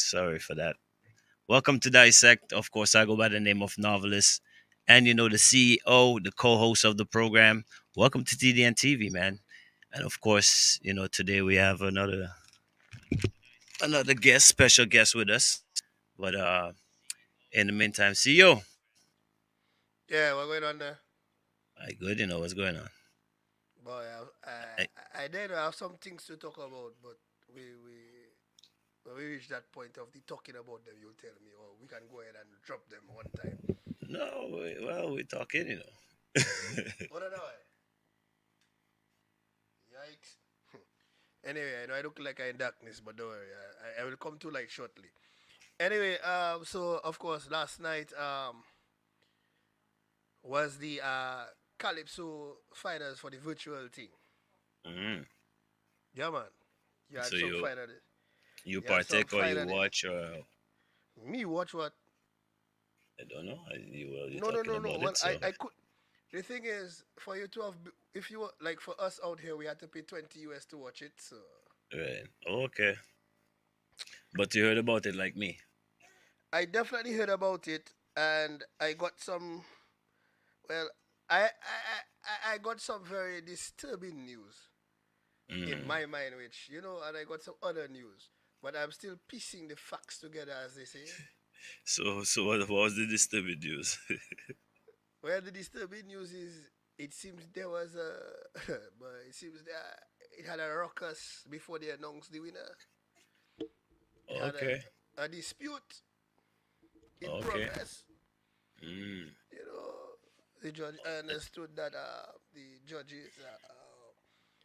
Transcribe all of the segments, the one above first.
Sorry for that. Welcome to Dissect. Of course, I go by the name of Novelist, and the CEO, the co-host of the program. Welcome to TDN TV, man. And of course, today we have another guest, special guest with us. But in the meantime, CEO, Yeah, what's going on there? I good. What's going on. Boy, I, I did have some things to talk about, but we when we reach that point of the talking about them, you'll tell me, or we can go ahead and drop them one time. no, well, we're talking. What are they? Yikes. Anyway, I know I look like I'm in darkness, but don't worry, I will come to light shortly. Anyway, so of course, last night was the Calypso finals for the virtual thing. Mhm. Yeah, man. You So had some you final. you You had some partake or you final. watch or Me watch what? I don't know. You're No, no, talking no, no. about Well, it, so I could. The thing is, for you to have, if you like, for us out here, we had to pay 20 US to watch it. So right. Okay. But you heard about it like me. I definitely heard about it, and I got some. Well, I got some very disturbing news in Mm. my mind, which and I got some other news, but I'm still piecing the facts together, as they say. So what was the disturbing news? Well, the disturbing news is it seems there was a, but it seems that it had a ruckus before they announced the winner. It had Okay. a dispute in Okay. progress. Mm. You know, the judge understood that the judges,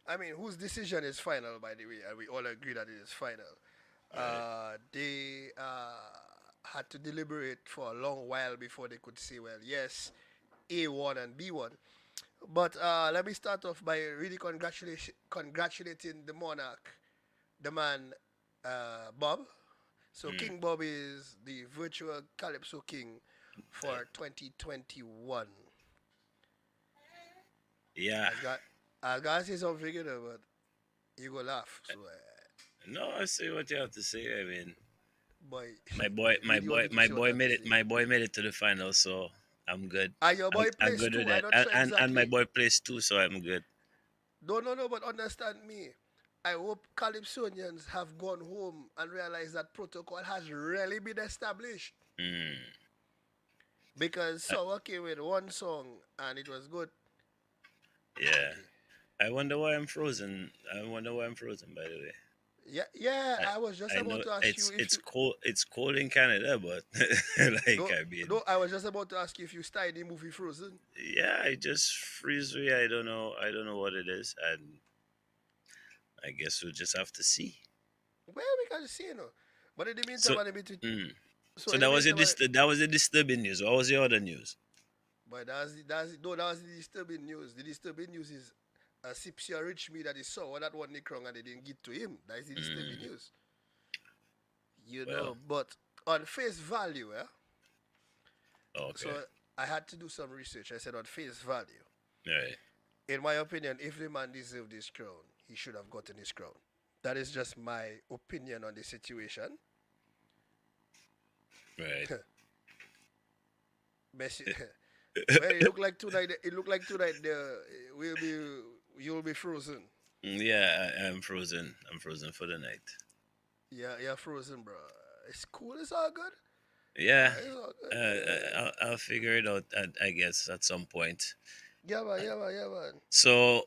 I mean, whose decision is final, by the way, and we all agree that it is final. Right. They had to deliberate for a long while before they could say, well, yes, A1 and B1. But let me start off by really congratulating the monarch, the man, Bob. So Mm. King Bob is the virtual Calypso King That, for 2021. yeah. I gotta say something, but you go laugh. So, No, I see what you have to say. I mean, boy, my boy, boy, my really want boy, me to my say what I boy have to made it. say. My boy made it to the final, so I'm good. And your boy I'm plays good with too. I'm that. not And sure and my exactly. boy plays too, so I'm good. No, no, no, but understand me. I hope Calypsonians have gone home and realized that protocol has really been established. Mm. Because I, Sour came with one song and it was good. yeah. I wonder why I'm frozen. I wonder why I'm frozen. By the way. Yeah, yeah. I I was just I about know to ask you it's if it's you cold it's cold in Canada, but like no, I mean, no. I was just about to ask you if you started the movie Frozen. yeah, I just freeze me. I don't know what it is, and I guess we'll just have to see. Well, we can see, But in the meantime, So, and in between, mm, so so in the that was meantime, that was the disturbing news. What was the other news? but no, that was the disturbing news. The disturbing news is Sipsia reached me that he saw that one Nick wrong and they didn't get to him. That is the disturbing Mm, news. well, But on face value, okay, so I had to do some research. I said on face value, right, in my opinion, if the man deserved this crown, he should have gotten his crown. That is just my opinion on the situation. right. Messi, well, it looked like tonight. It looked like tonight. Will be you'll be frozen. Yeah, I'm frozen. I'm frozen for the night. Yeah, you're frozen, bro. It's cool. It's all good. Yeah, It's all good. I'll figure it out. I guess at some point. Yeah, man. Yeah, man. Yeah, man. So,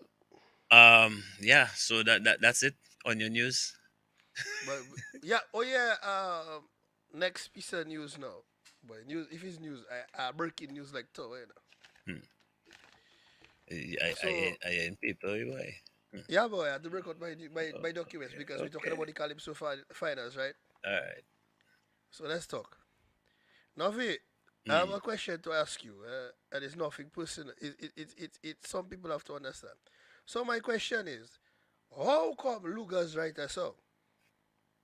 yeah. So that's it on your news. But yeah. Oh yeah. Next piece of news now. But news. If it's news, breaking news like to Hmm. I So ain't people why. yeah, boy. I had to break out my documents because we're talking Okay. about the Calypso finals, right? All right. So let's talk. Navi, I have Mm. a question to ask you, and it's nothing personal. Some people have to understand. So my question is, how come Lugas write a song?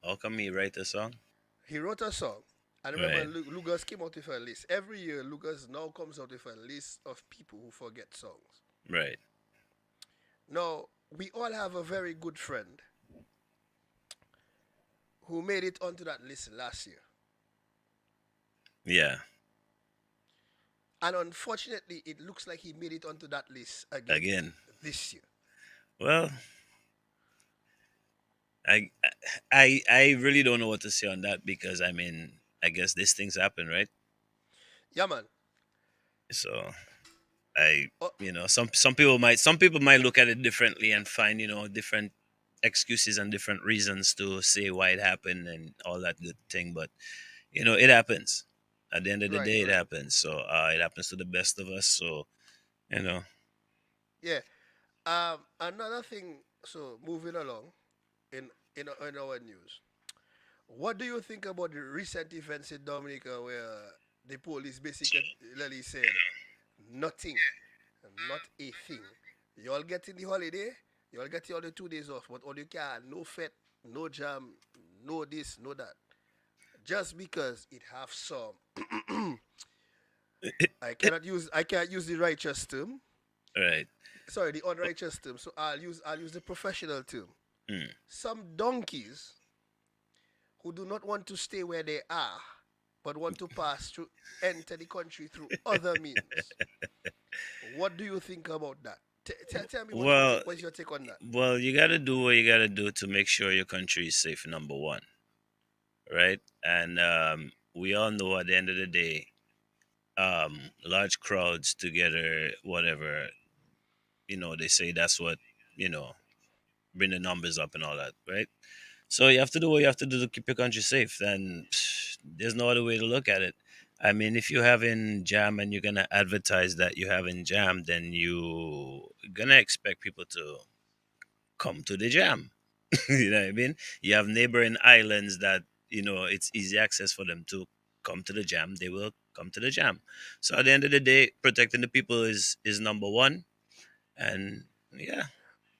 How come me write a song? He wrote a song, and remember, Right. Lugas came out with a list. Every year, Lugas now comes out with a list of people who forget songs. Right. Now, we all have a very good friend who made it onto that list last year, Yeah. and unfortunately, it looks like he made it onto that list again Again. this year. Well, I I really don't know what to say on that because I mean, I guess these things happen, right? Yeah, man. So I, Oh, some people might look at it differently and find different excuses and different reasons to say why it happened and all that good thing. But it happens. At the end of the right, day, it right. happens. So it happens to the best of us. So you know, Yeah. Another thing. So moving along in our news, what do you think about the recent events in Dominica where the police basically said nothing, not a thing. You all getting the holiday, you all get all the 2 days off, but all you can, no fete, no jam, no this, no that. Just because it have some, I can't use the righteous term. right? Sorry, the unrighteous term. So I'll use the professional term. Mm. Some donkeys who do not want to stay where they are, but want to pass through, enter the country through other means. What do you think about that? Tell me what you Well, think. What's your take on that? you got to do what you got to do to make sure your country is safe. Number one, right? And we all know at the end of the day, large crowds together, whatever, they say that's what you know bring the numbers up and all that, right? So you have to do what you have to do to keep your country safe. And there's no other way to look at it. I mean, if you're having jam and you're gonna advertise that you're having jam, then you gonna expect people to come to the jam. You know what I mean? You have neighboring islands that it's easy access for them to come to the jam. They will come to the jam. So at the end of the day, protecting the people is number one. And yeah,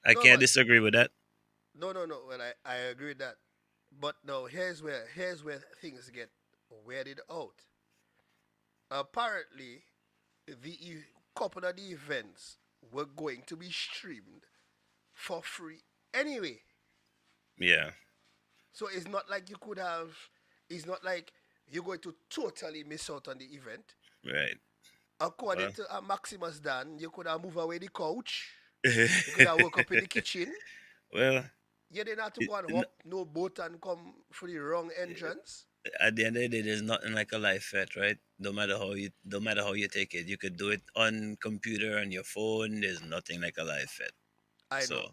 I No, can't but disagree with that. no, no, no. Well, I agree with that. But no, here's where things get weirded out. Apparently, couple of the events were going to be streamed for free anyway. Yeah, So it's not like you could have. It's not like you're going to totally miss out on the event. right. According Well, to Maximus Dan, you could have moved away the couch. You could have woke up in the kitchen. well, You didn't have to it, go and n- hop no boat and come through the wrong entrance. at the end of the day, there's nothing like a live fet, right? No matter how you take it, you could do it on computer on your phone. There's nothing like a live fet. I So know.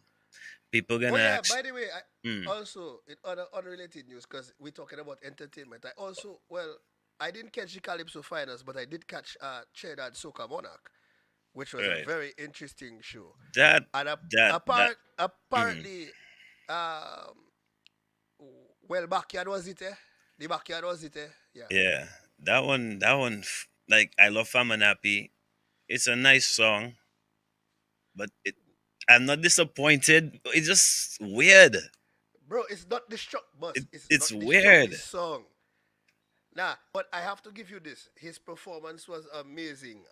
people Oh gonna yeah. ask, By the way, mm, also in other unrelated news, because we're talking about entertainment. I didn't catch the Calypso finals, but I did catch Trinidad Soca Monarch, which was a right? very interesting show. That And that mm, apparently, um, well, backyard was it? The backyard was it? Yeah. yeah, that one, like I love Fam and Happy. It's a nice song, but I'm not disappointed. It's just weird. Bro, it's not the struck bus. It's It's not the struck this weird, song. Nah, but I have to give you this. His performance was amazing.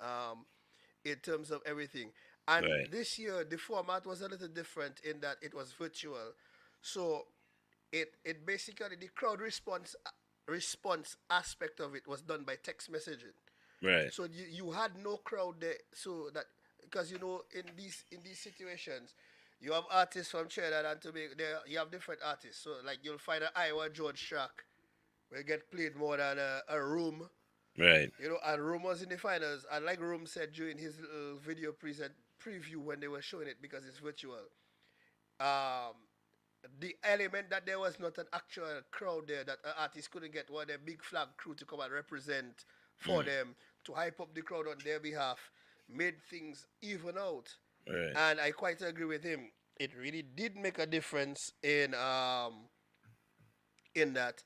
In terms of everything. And right? this year the format was a little different in that it was virtual. So it basically the crowd response aspect of it was done by text messaging. Right, So you had no crowd there. So that because in these situations, you have artists from Trinidad and Tobago. There you have different artists. So like you'll find an Iowa George track will get played more than a room. right, And Room was in the finals. And like Room said during his little video preview when they were showing it because it's virtual, um, the element that there was not an actual crowd there, that an artist couldn't get one of their big flag crew to come and represent for mm, them to hype up the crowd on their behalf, made things even out. right. And I quite agree with him. It really did make a difference in that.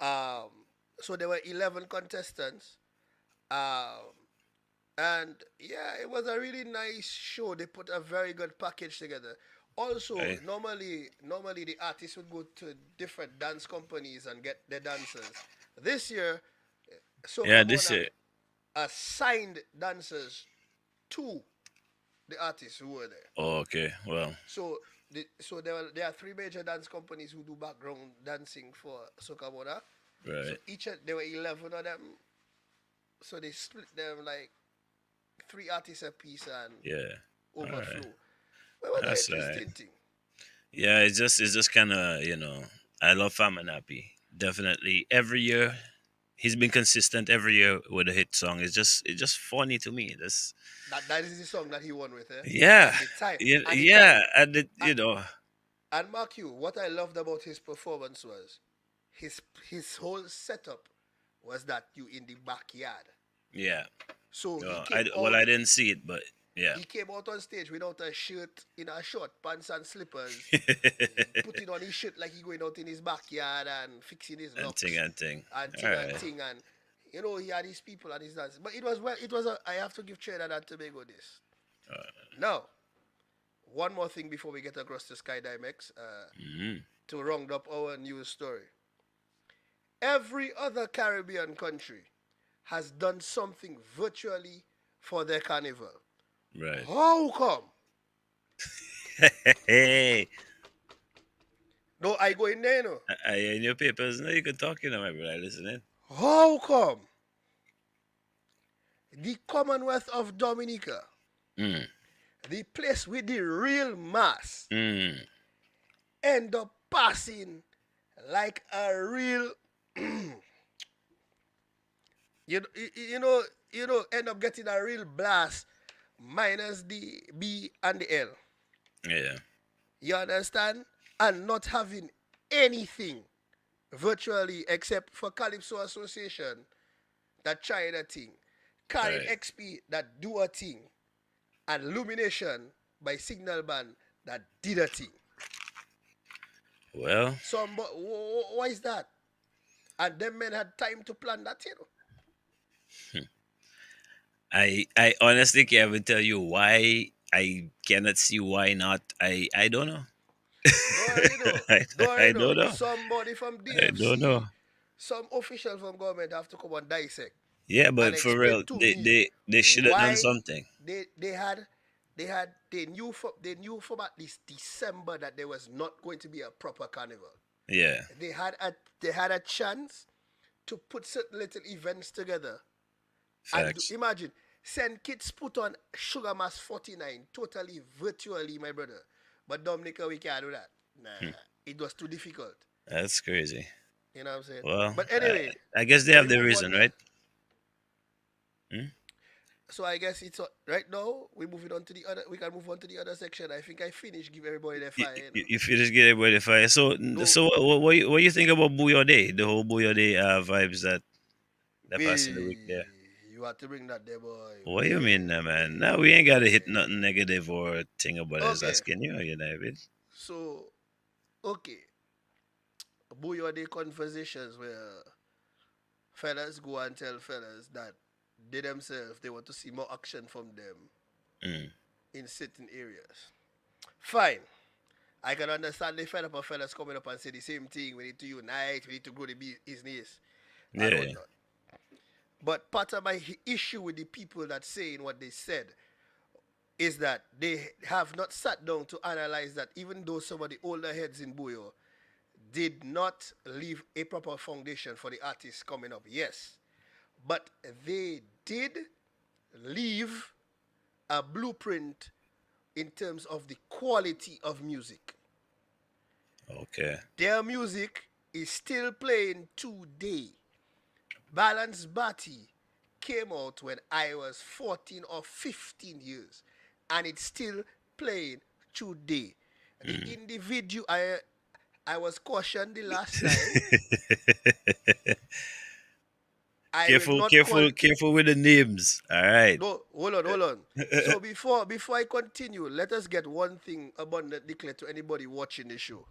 Um, so there were 11 contestants. Um, and yeah, it was a really nice show. They put a very good package together. Also, Right. normally the artists would go to different dance companies and get their dancers. This year, Yeah, Soca this Monarch year. assigned dancers to the artists who were there. Oh, okay. Well, So So there are three major dance companies who do background dancing for Soca Moda. So Right. there were 11 of them. So they split them like three artists a piece and Yeah. All right. overflow. Well, what an That's right. interesting thing. Yeah, it's just kind of I love Fam and Happy. Definitely every year he's been consistent every year with a hit song. It's just funny to me. That's That is the song that he won with, eh? yeah, And the time, yeah, and the time. yeah. And it, Uh, and mark you, what I loved about his performance was his his whole setup was that you in the backyard. yeah. So I didn't see it, but yeah. he came out on stage without a shirt, in a short pants and slippers, putting on his shirt like he going out in his backyard and fixing his and ting locks and ting. All and right. ting and he had his people and his dance. But I have to give Trinidad and Tobago this. Now, one more thing before we get across to Skydimex, Mm, to round up our news story. Every other Caribbean country has done something virtually for their carnival. right. How come? Hey, No, I go in there, I in your papers now you can talk, my brother. Listening. How come the Commonwealth of Dominica, Mm, the place with the real mass, mm. end up passing like a real, you, you know, end up getting a real blast minus the B and the L. Yeah. You understand? And not having anything virtually except for Calypso Association that China thing, Karin Right. XP that do a thing, and Lumination by Signal Band that did a thing. Well, Somebody, why is that? And them men had time to plan that. I honestly can't even tell you why. I cannot see why not. I don't know. Don't worry, I, Don't worry, I don't know. Somebody from I don't know. DFC, some official from government have to come and dissect Yeah, and but for real, explain to they me they they should have done why something. they knew from at least December that there was not going to be a proper carnival. Yeah, They had a chance to put certain little events together and facts. imagine send kids put on Sugar Mass 49 totally virtually, my brother. But Dominica, we can't do that. Nah, Hmm. it was too difficult. That's crazy. You know what I'm saying? Well, But I, anyway, I guess they we have their move on. reason, right? Hmm? So I guess it's right now. We moving on to the other. We can move on to the other section. I think I finished. Give everybody their You, fire. you, you feel just get everybody fire. So No, so what you think about Booyah Day? The whole Booyah Day vibes that passed in the week we there. you have to bring that there, boy. What you mean, We man? Now we ain't gotta hit nothing negative or thing about it. I was okay. asking you, David. So okay, Booyah Day conversations where fellas go and tell fellas that they themselves they want to see more action from them Mm. in certain areas. Fine. I can understand the fed up of fellas coming up and say the same thing. We need to unite. We need to grow the business and Yeah, whatnot. But part of my issue with the people that saying what they said is that they have not sat down to analyze that even though some of the older heads in Buyo did not leave a proper foundation for the artists coming up, yes, but they did leave a blueprint in terms of the quality of music. okay. Their music is still playing today. Balance Batty came out when I was 14 or 15 years, and it's still playing today. The Mm. individual I was cautioned the last time. I will Careful, not call. careful, careful with the names. All right. No, hold on. So before I continue, let us get one thing abundantly clear to anybody watching the show.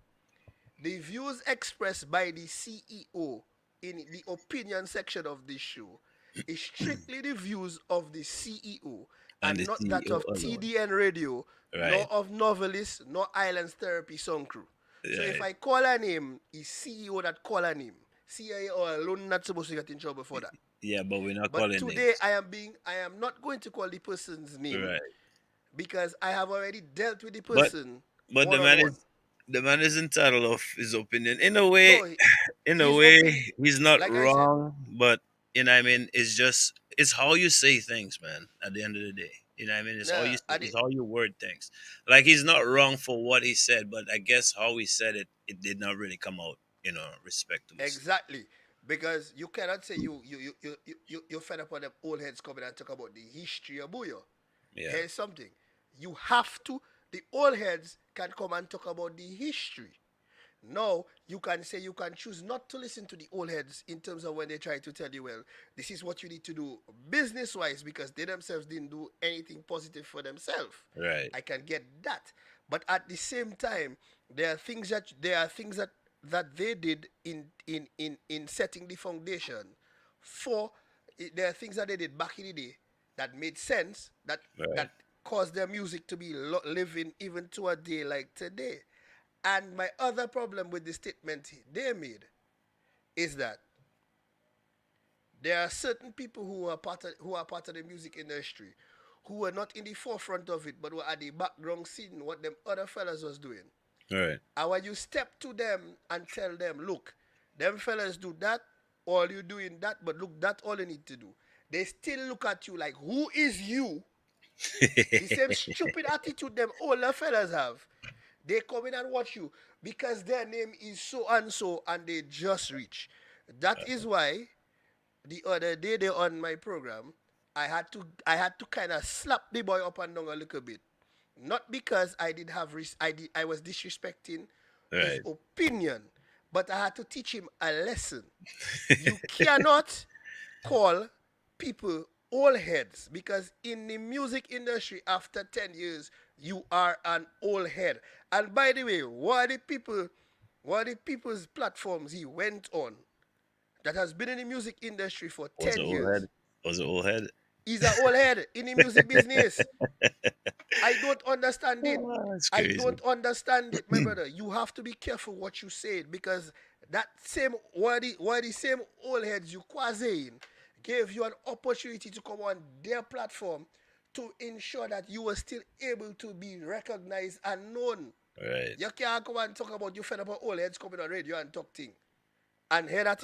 The views expressed by the CEO in the opinion section of this show is strictly the views of the CEO And and the not that CEO of alone. TDN Radio, Right. nor of Novelist, nor Islands Therapy Song Crew. So if Right. I call a name, it's CEO that call a name. CIA alone not supposed to get in trouble for that. Yeah, but we're not But calling today names. I am not going to call the person's name Right. because I have already dealt with the But person. But one on one. the man is entitled of his opinion. In a way, No, his opinion, he's not like I said, wrong, but you know what I mean, it's just it's how you say things, man, at the end of the day. You know what I mean? It's how nah, you say, it's how you word things. Like he's not wrong for what he said, but I guess how he said it, it did not really come out, respectable. exactly. Because you cannot say you're fed up on them old heads coming and talk about the history of Buyo. Yeah. Here's something. You have to, the old heads can come and talk about the history. Now, you can say you can choose not to listen to the old heads in terms of when they try to tell you, well, this is what you need to do business wise because they themselves didn't do anything positive for themselves. Right. I can get that. But at the same time, there are things that they did in setting the foundation for there are things that they did back in the day that made sense that Right. caused their music to be living even to a day like today. And my other problem with the statement they made is that there are certain people who are part of the music industry who were not in the forefront of it, but were at the background seeing what them other fellas was doing. Right. And when you step to them and tell them, look, them fellas do that, all you doing that, but look, that's all you need to do. They still look at you like, who is you? The same stupid attitude them older fellas have. They come in and watch you because their name is so and they just reach. That is why the other day they on my program, I had to kind of slap the boy up and down a little bit. Not because I was disrespecting his Right. opinion, but I had to teach him a lesson. You cannot call people old heads because in the music industry after 10 years you are an old head. And by the way, what are the people's platforms he went on that has been in the music industry for Was 10 it old head? years? Was it old head? He's an old head in the music business. I don't understand it. Oh, that's I crazy. don't understand it, my brother. You have to be careful what you say because that same why the same old heads you quasi gave you an opportunity to come on their platform to ensure that you were still able to be recognized and known. Right. You can't come and talk about you fed up on old heads coming on radio and talk thing. And hear that,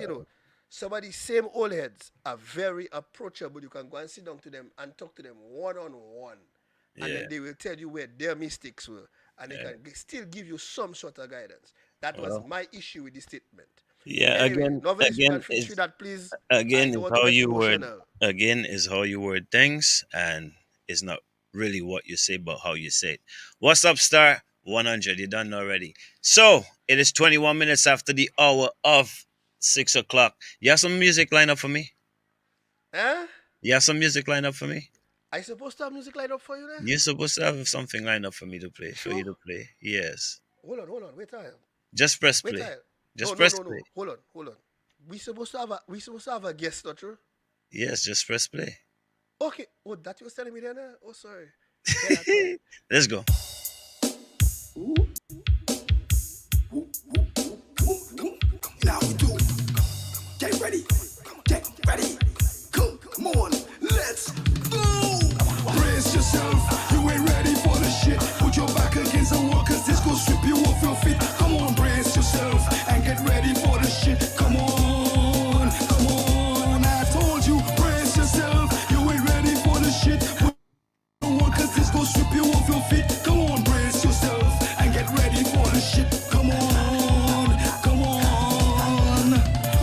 some of these same old heads are very approachable. You can go and sit down to them and talk to them one on one. And Yeah. then they will tell you where their mistakes were. And they Yeah. can still give you some sort of guidance. That was Well, my issue with the statement. yeah. Anyway, novelist, you can Again finish with is that, please. I again don't is want to how get you word. emotional. Again is how you word things, and it's not really what you say, but how you say it. What's up, Star? 100. You done already. So it is 21 minutes after the hour of 6 o'clock. You have some music lined up for me. Huh? You have some music lined up for me. I supposed to have music lined up for you there? You're supposed to have something lined up for me to play, for you Sure. to play. Yes. Hold on. Wait a while. Just press Wait a play. while. No, Just no, press no, play. no. Hold on. We supposed to have a guest, not true? Yes, just press play. Okay. Oh, that you was telling me then? Oh, sorry. Hear that there. Let's go. Now we do. Get ready. Get ready. Come on. Let's go. Brace yourself. You ain't ready for the shit. Put your back against the wall, cause this gon' sweep you off your feet. Come on, brace yourself and get ready for the shit. Come on. Come on. I told you, brace yourself. You ain't ready for the shit. Put cause this gon' sweep you off your feet. Come on, brace yourself and get ready for the shit. Come on, come on.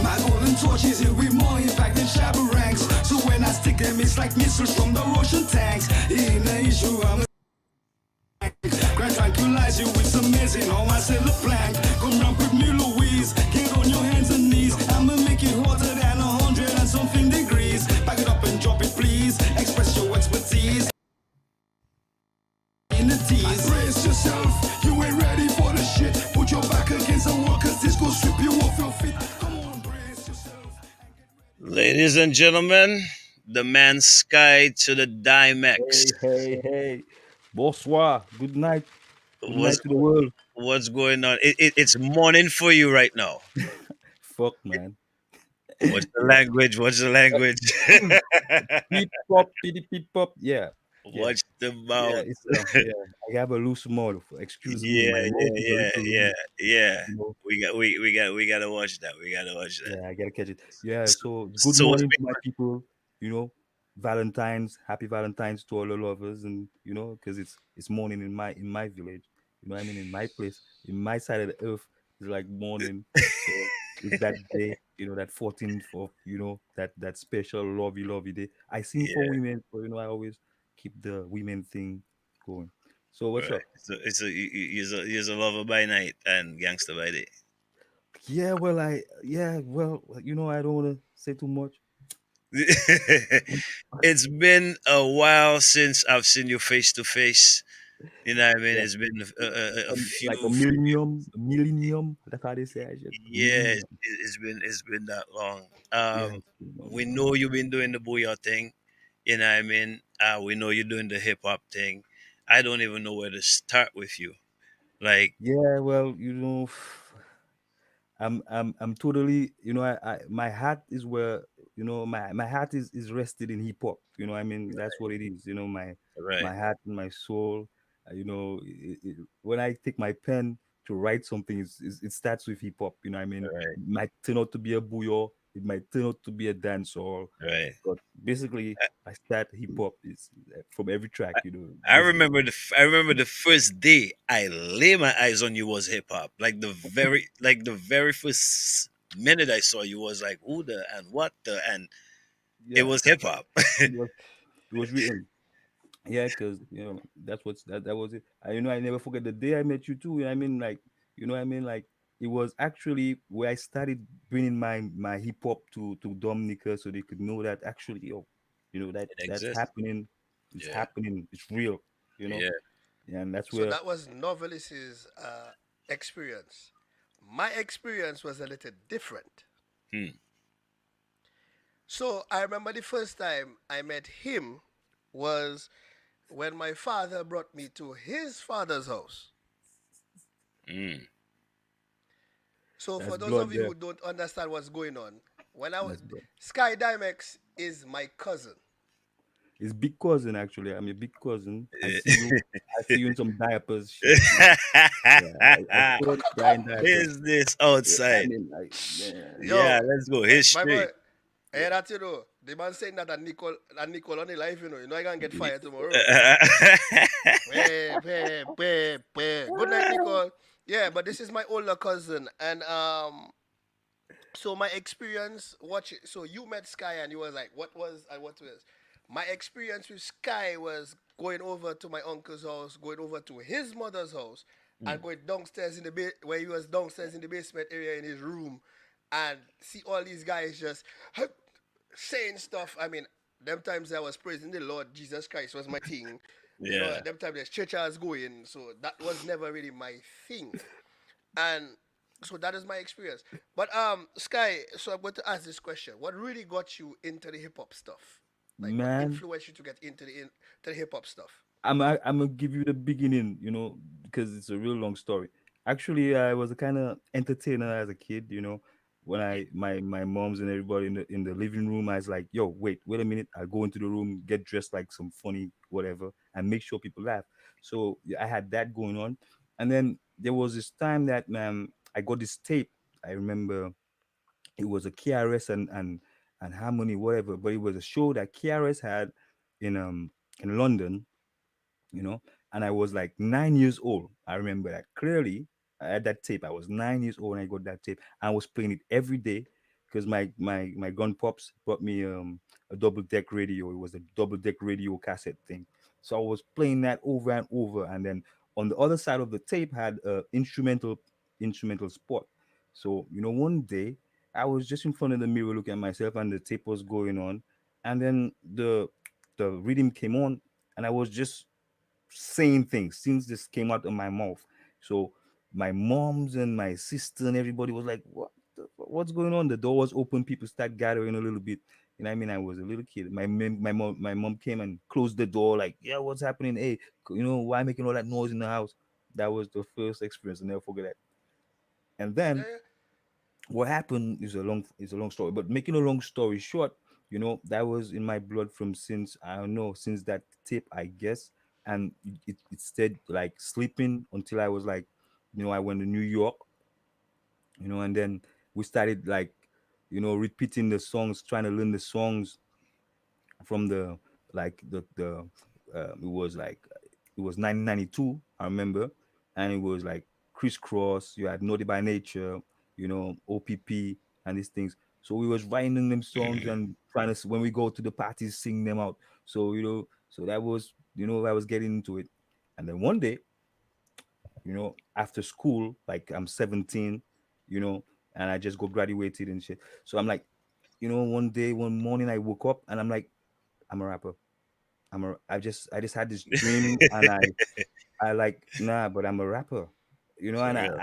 My golden torch is here with more impact than shabby ranks. So when I stick them, it's like missiles from the Russian tanks. In the issue, I'm a grand tranquilize you with some amazing. How I sell the plank. Come round with me, Louise. Get on your hands and knees. I'ma make it hotter than 100 and something degrees. Back it up and drop it, please. Express your expertise. In the tease. Brace yourself, you ain't ready for the shit. Put your back against the wall, cause this gon' sweep you off your feet. Come on, brace yourself. Ladies and gentlemen, the man Sky to the Dimex. Hey. Bonsoir. Good night. Good What's night to the world. what's going on? It's morning for you right now. Fuck, man. What's the Yeah. language? What's the language? Beep pop, pity beep pop. Yeah. Yeah, Watch the yeah. mouth. It's yeah. I have a loose mouth. Excuse me. Yeah, My mouth yeah, is a yeah, little yeah, loose. yeah. You know. We gotta watch that. We gotta watch that. Yeah, I gotta catch it. Yeah. So, So good so what's morning to my been people. You know, Valentine's. Happy Valentine's to all the lovers, and because it's morning in my village. You know, what I mean, in my place, in my side of the earth, it's like morning. So it's that day. That 14th of that special lovey day. I sing for yeah, women, but I always keep the women thing going. So what's right. up? So it's you're a lover by night and gangster by day. Yeah, well, I don't want to say too much. It's been a while since I've seen you face to face. You know what I mean? Yeah. It's been a Like a few. millennium. That's how they say it. Just Yeah, millennium. it's been that long. Yeah, it's been a long We time. know you've been doing the booyah thing. You know what I mean? We know you're doing the hip hop thing. I don't even know where to start with you. Like, Yeah, well, I'm totally, my heart is where, my heart is rested in hip hop. I mean, that's what it is. right, My heart and my soul. When I take my pen to write something, it starts with hip hop. I mean, right, it might turn out to be a bouillon, it might turn out to be a dancehall, right. but basically, I start hip hop is from every track. Basically. I remember the first day I lay my eyes on you was hip hop. Like the very first minute I saw you was like who the and what the and it Yeah, was hip hop. it was it was written. Yeah, because that was it. I never forget the day I met you too. I mean, like, like it was actually where I started bringing my hip hop to Dominica, so they could know that actually, It that's exists. happening. It's Yeah, happening. It's real. You know, yeah. yeah, and that's So where. that was Novelis's experience. My experience was a little different. Hmm. So I remember the first time I met him was when my father brought me to his father's house. Mm. So That's for those of blood you there. who don't understand what's going on, That's blood. Sky Dimex is my cousin. It's big cousin actually. I'm a big cousin. I see Eh, you. I see you in some diapers shit. Yeah, I saw this guy in diapers. Business Yeah, I outside. mean, like, man. Yeah, Yo, let's go. my boy, History. hey, that the man saying that Nicole on the life, I can get fired tomorrow. Good night, Nicole. Yeah, but this is my older cousin, and so my experience watching. So you met Sky, and you was like, what was? My experience with Sky was going over to my uncle's house, going over to his mother's house, and going downstairs in the where he was downstairs in the basement area in his room, and see all these guys just saying stuff. I mean, them times I was praising the Lord Jesus Christ was my thing. Yeah. Them times there's church I was going, so that was never really my thing. And so that is my experience. But Sky, so I'm going to ask this question: what really got you into the hip hop stuff? Like, what Man, influenced you to get into the hip hop stuff? I'm gonna give you the beginning, because it's a real long story. Actually, I was a kind of entertainer as a kid, when my moms and everybody in the living room, I was like, yo, wait a minute. I go into the room, get dressed like some funny whatever, and make sure people laugh. So yeah, I had that going on, and then there was this time that I got this tape. I remember it was a KRS and Harmony, whatever, but it was a show that KRS had in London, you know, and I was like 9 years old. I remember that clearly. I had that tape. I was 9 years old when I got that tape. I was playing it every day because my gun pops brought me a double deck radio. It was a double deck radio cassette thing. So I was playing that over and over. And then on the other side of the tape had instrumental spot. So one day I was just in front of the mirror looking at myself, and the tape was going on, and then the rhythm came on, and I was just saying things since this came out of my mouth. So my moms and my sister and everybody was like, what's going on? The door was open, people start gathering a little bit. I mean, I was a little kid. My mom came and closed the door, like, yeah, what's happening? Hey, why making all that noise in the house? That was the first experience. I'll never forget that. And Yeah, then yeah. what happened is a long story. But making a long story short, That was in my blood from since, I don't know, since that tape, I guess. And it stayed like sleeping until I was like, I went to New York, and then we started like, repeating the songs, trying to learn the songs from the like it was like, it was 1992, I remember. And it was like Crisscross, you had Naughty by Nature, OPP, and these things. So we was writing them songs and trying to when we go to the parties, sing them out. So so that was, I was getting into it. And then one day, after school, like I'm 17, you know and I just got graduated and shit. So I'm like, one day, one morning, I woke up and I'm like, I'm a rapper. I just had this dream, and I like, nah, but I'm a rapper, For and real.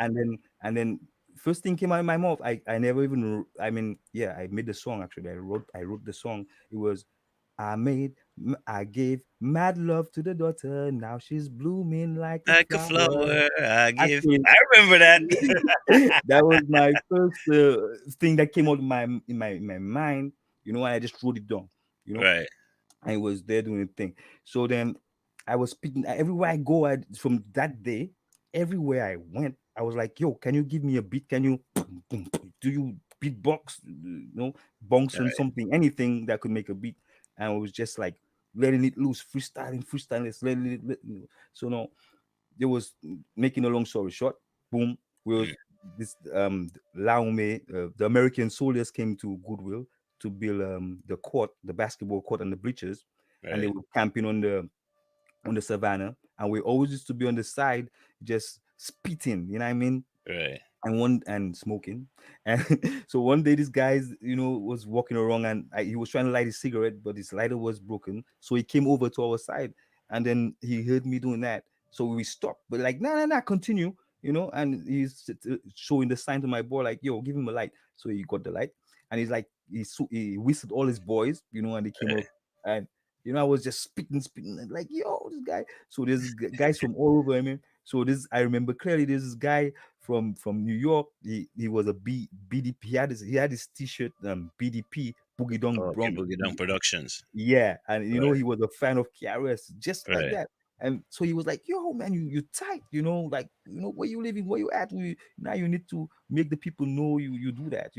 then first thing came out of my mouth. I never even I mean, yeah, I made the song. Actually, I wrote the song. It was, I gave mad love to the daughter. Now she's blooming like a Like a flower. flower, I give. Actually, I remember that. that was my first thing that came out in my mind. And I just wrote it down. You know, Right. I was there doing the thing. So then I was speaking everywhere I go. From that day, everywhere I went, I was like, "Yo, can you give me a beat? Can you do you beatbox? Bonks on Right. something, anything that could make a beat?" And I was just like letting it loose, freestyling, let's letting it. So no, there was, making a long story short. Boom, we Mm, was this Laume, the American soldiers came to Goodwill to build the court, the basketball court, and the bleachers, and they right. were camping on the savannah, and we always used to be on the side, just spitting. You know what I mean? Right. And smoking. And so one day this guy, was walking around, and he was trying to light his cigarette, but his lighter was broken. So he came over to our side, and then he heard me doing that. So we stopped, but like, nah, nah, nah, continue. And he's showing the sign to my boy, like, yo, give him a light. So he got the light, and he's like, he whistled all his boys, and they came Right. up, and I was just spitting, and like, yo, this guy. So there's guys from all over. I mean, so this, I remember clearly. There's this guy from New York. He was a BDP. He had his T-shirt, BDP, Boogie Down Okay. Bronx. Boogie Down Productions. Yeah, and Right. he was a fan of KRS, just like Right. that. And so he was like, "Yo, man, you tight, like, where you living, where you at? Now you need to make the people know you do that.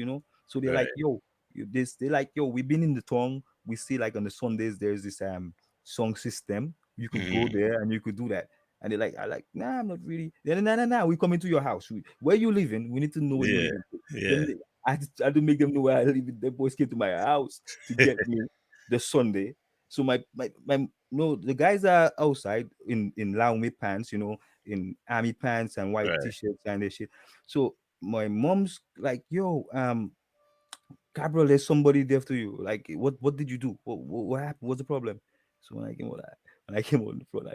So they're like, Right. yo, they're like, yo, we've been in the tongue. We see like on the Sundays there's this song system. You could go Hmm. there and you could do that. And they're like, I like, nah, I'm not really. Nah, nah, nah, nah. We come into your house. Where you living? We need to know where you Yeah. living. Yeah. Then I had to make them know where I live. The boys came to my house to get me the Sunday. So my no, the guys are outside in Laume pants, in army pants and white Right. t-shirts and this shit. So my mom's like, yo, Gabriel, there's somebody there to you. Like, what did you do? What happened? What's the problem? So when I came on the front,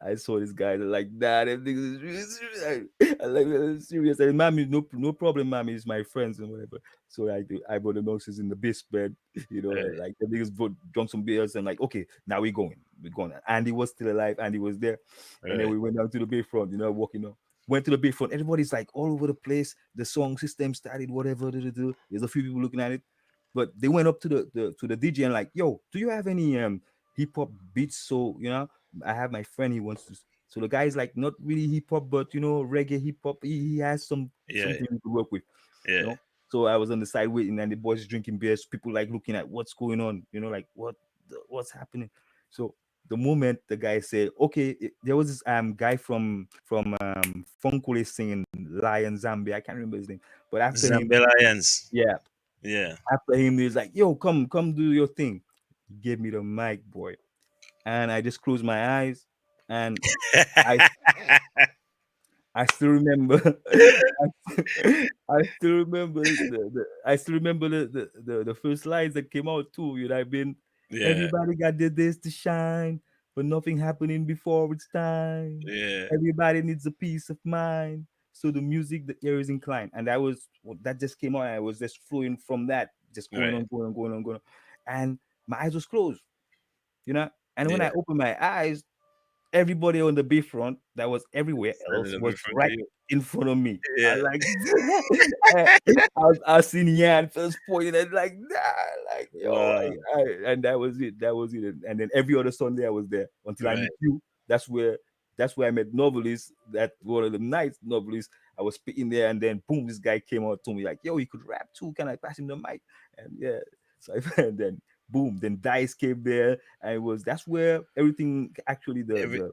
I saw this guy. They're like, nah, them niggas is really serious. I like, serious. And mommy, no problem, mommy. It's my friends and whatever. So I brought the nurses in the base bed, Right. and like the niggas drunk some beers and like, okay, now we're going. Andy was still alive. Andy was there, and then Right. we went down to the bayfront, walking up. Went to the bayfront. Everybody's like all over the place. The song system started, whatever. There's a few people looking at it, but they went up to the DJ and like, yo, do you have any hip hop beats? So I have my friend. He wants to. So the guy's like, not really hip hop, but reggae hip hop. He has Yeah. something to work with, you Yeah. know. So I was on the side waiting, and the boys drinking beers. People like looking at what's going on, like what's happening. So the moment the guy said, okay, there was this guy from Funkule singing Lion Zambia. I can't remember his name, but after him, Zambellians. yeah, Yeah. after him, he's like, yo, come do your thing. He gave me the mic, boy, and I just closed my eyes, and I I still remember. I still remember the first lines that came out too. I've been, Yeah. everybody got their days to shine, but nothing happening before it's time. Yeah. Everybody needs a peace of mind. So the music, the ear is inclined, and that just came out. And I was just flowing from that, just going Right. on, going on, going on, and my eyes was closed. And when Yeah. I opened my eyes, everybody on the bayfront that was everywhere Standing else up was in front of right you. in front of me. I Yeah. like I, I seen Yan first pointing and like nah, like yo, Wow. and that was it. That was it. And then every other Sunday I was there until I Right. met you. That's where I met novelists. That one of the nights novelists. I was speaking there, and then boom, this guy came out to me like, "Yo, he could rap too. Can I pass him the mic?" And yeah, so and then boom, then Dice came there, and it was that's where everything actually the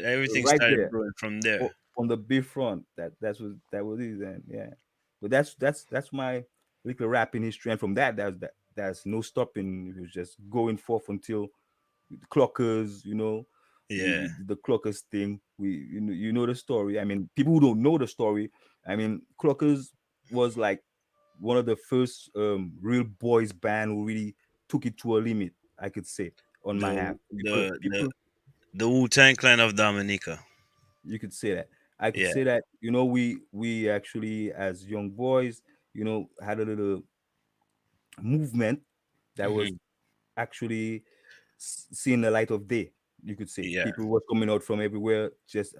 Everything right started there brewing from there. on the big front. That was it. And yeah, but that's my little rapping history. And from that's no stopping. It was just going forth until the clockers. We Yeah. did the clockers thing. You know the story. I mean, people who don't know the story. I mean, clockers was like one of the first real boys band who really took it to a limit. I could say on my The half. the the People the Wu-Tang Clan of Dominica. you could say that. I could Yeah. say that, we actually as young boys, had a little movement that Hmm. was actually seeing the light of day. You could say Yeah. people were coming out from everywhere just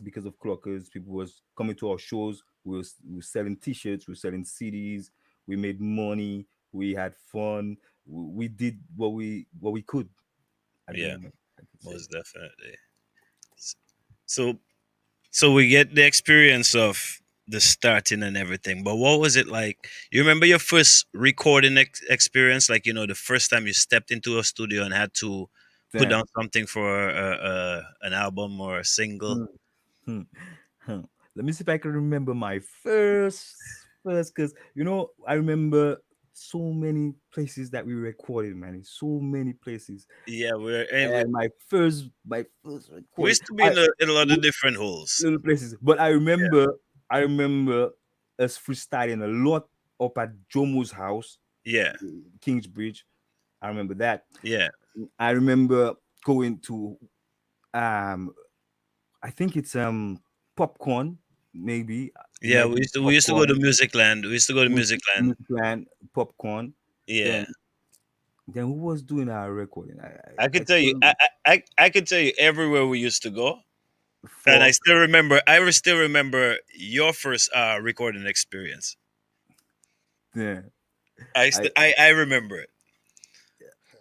because of clockers. People was coming to our shows. We were selling T-shirts. We were selling CDs. We made money. We had fun. We did what we could at the Yeah. moment. I could say. Most definitely. S- So so we get the experience of the starting and everything. But what was it like? You remember your first recording experience? Like, the first time you stepped into a studio and had to put Damn. down something for an album or a single. Hmm. Hmm. Huh. Let me see if I can remember my first, because I remember so many places that we recorded, man. So many places, Yeah, and my first we recording, used to be in a lot of w- different holes. little places. But I remember us freestyling a lot up at Jomo's house, Yeah, Kingsbridge. I remember that. yeah, I remember going to um I think it's popcorn, maybe. It yeah. might We be used to we used to go to popcorn, Music Land. We used to go to Music Land. music land, popcorn. Yeah, Then who was doing our recording? I I could tell you. couldn't I could tell you everywhere we used to go, and I fork still remember. I still remember your first recording experience. there. I I remember it.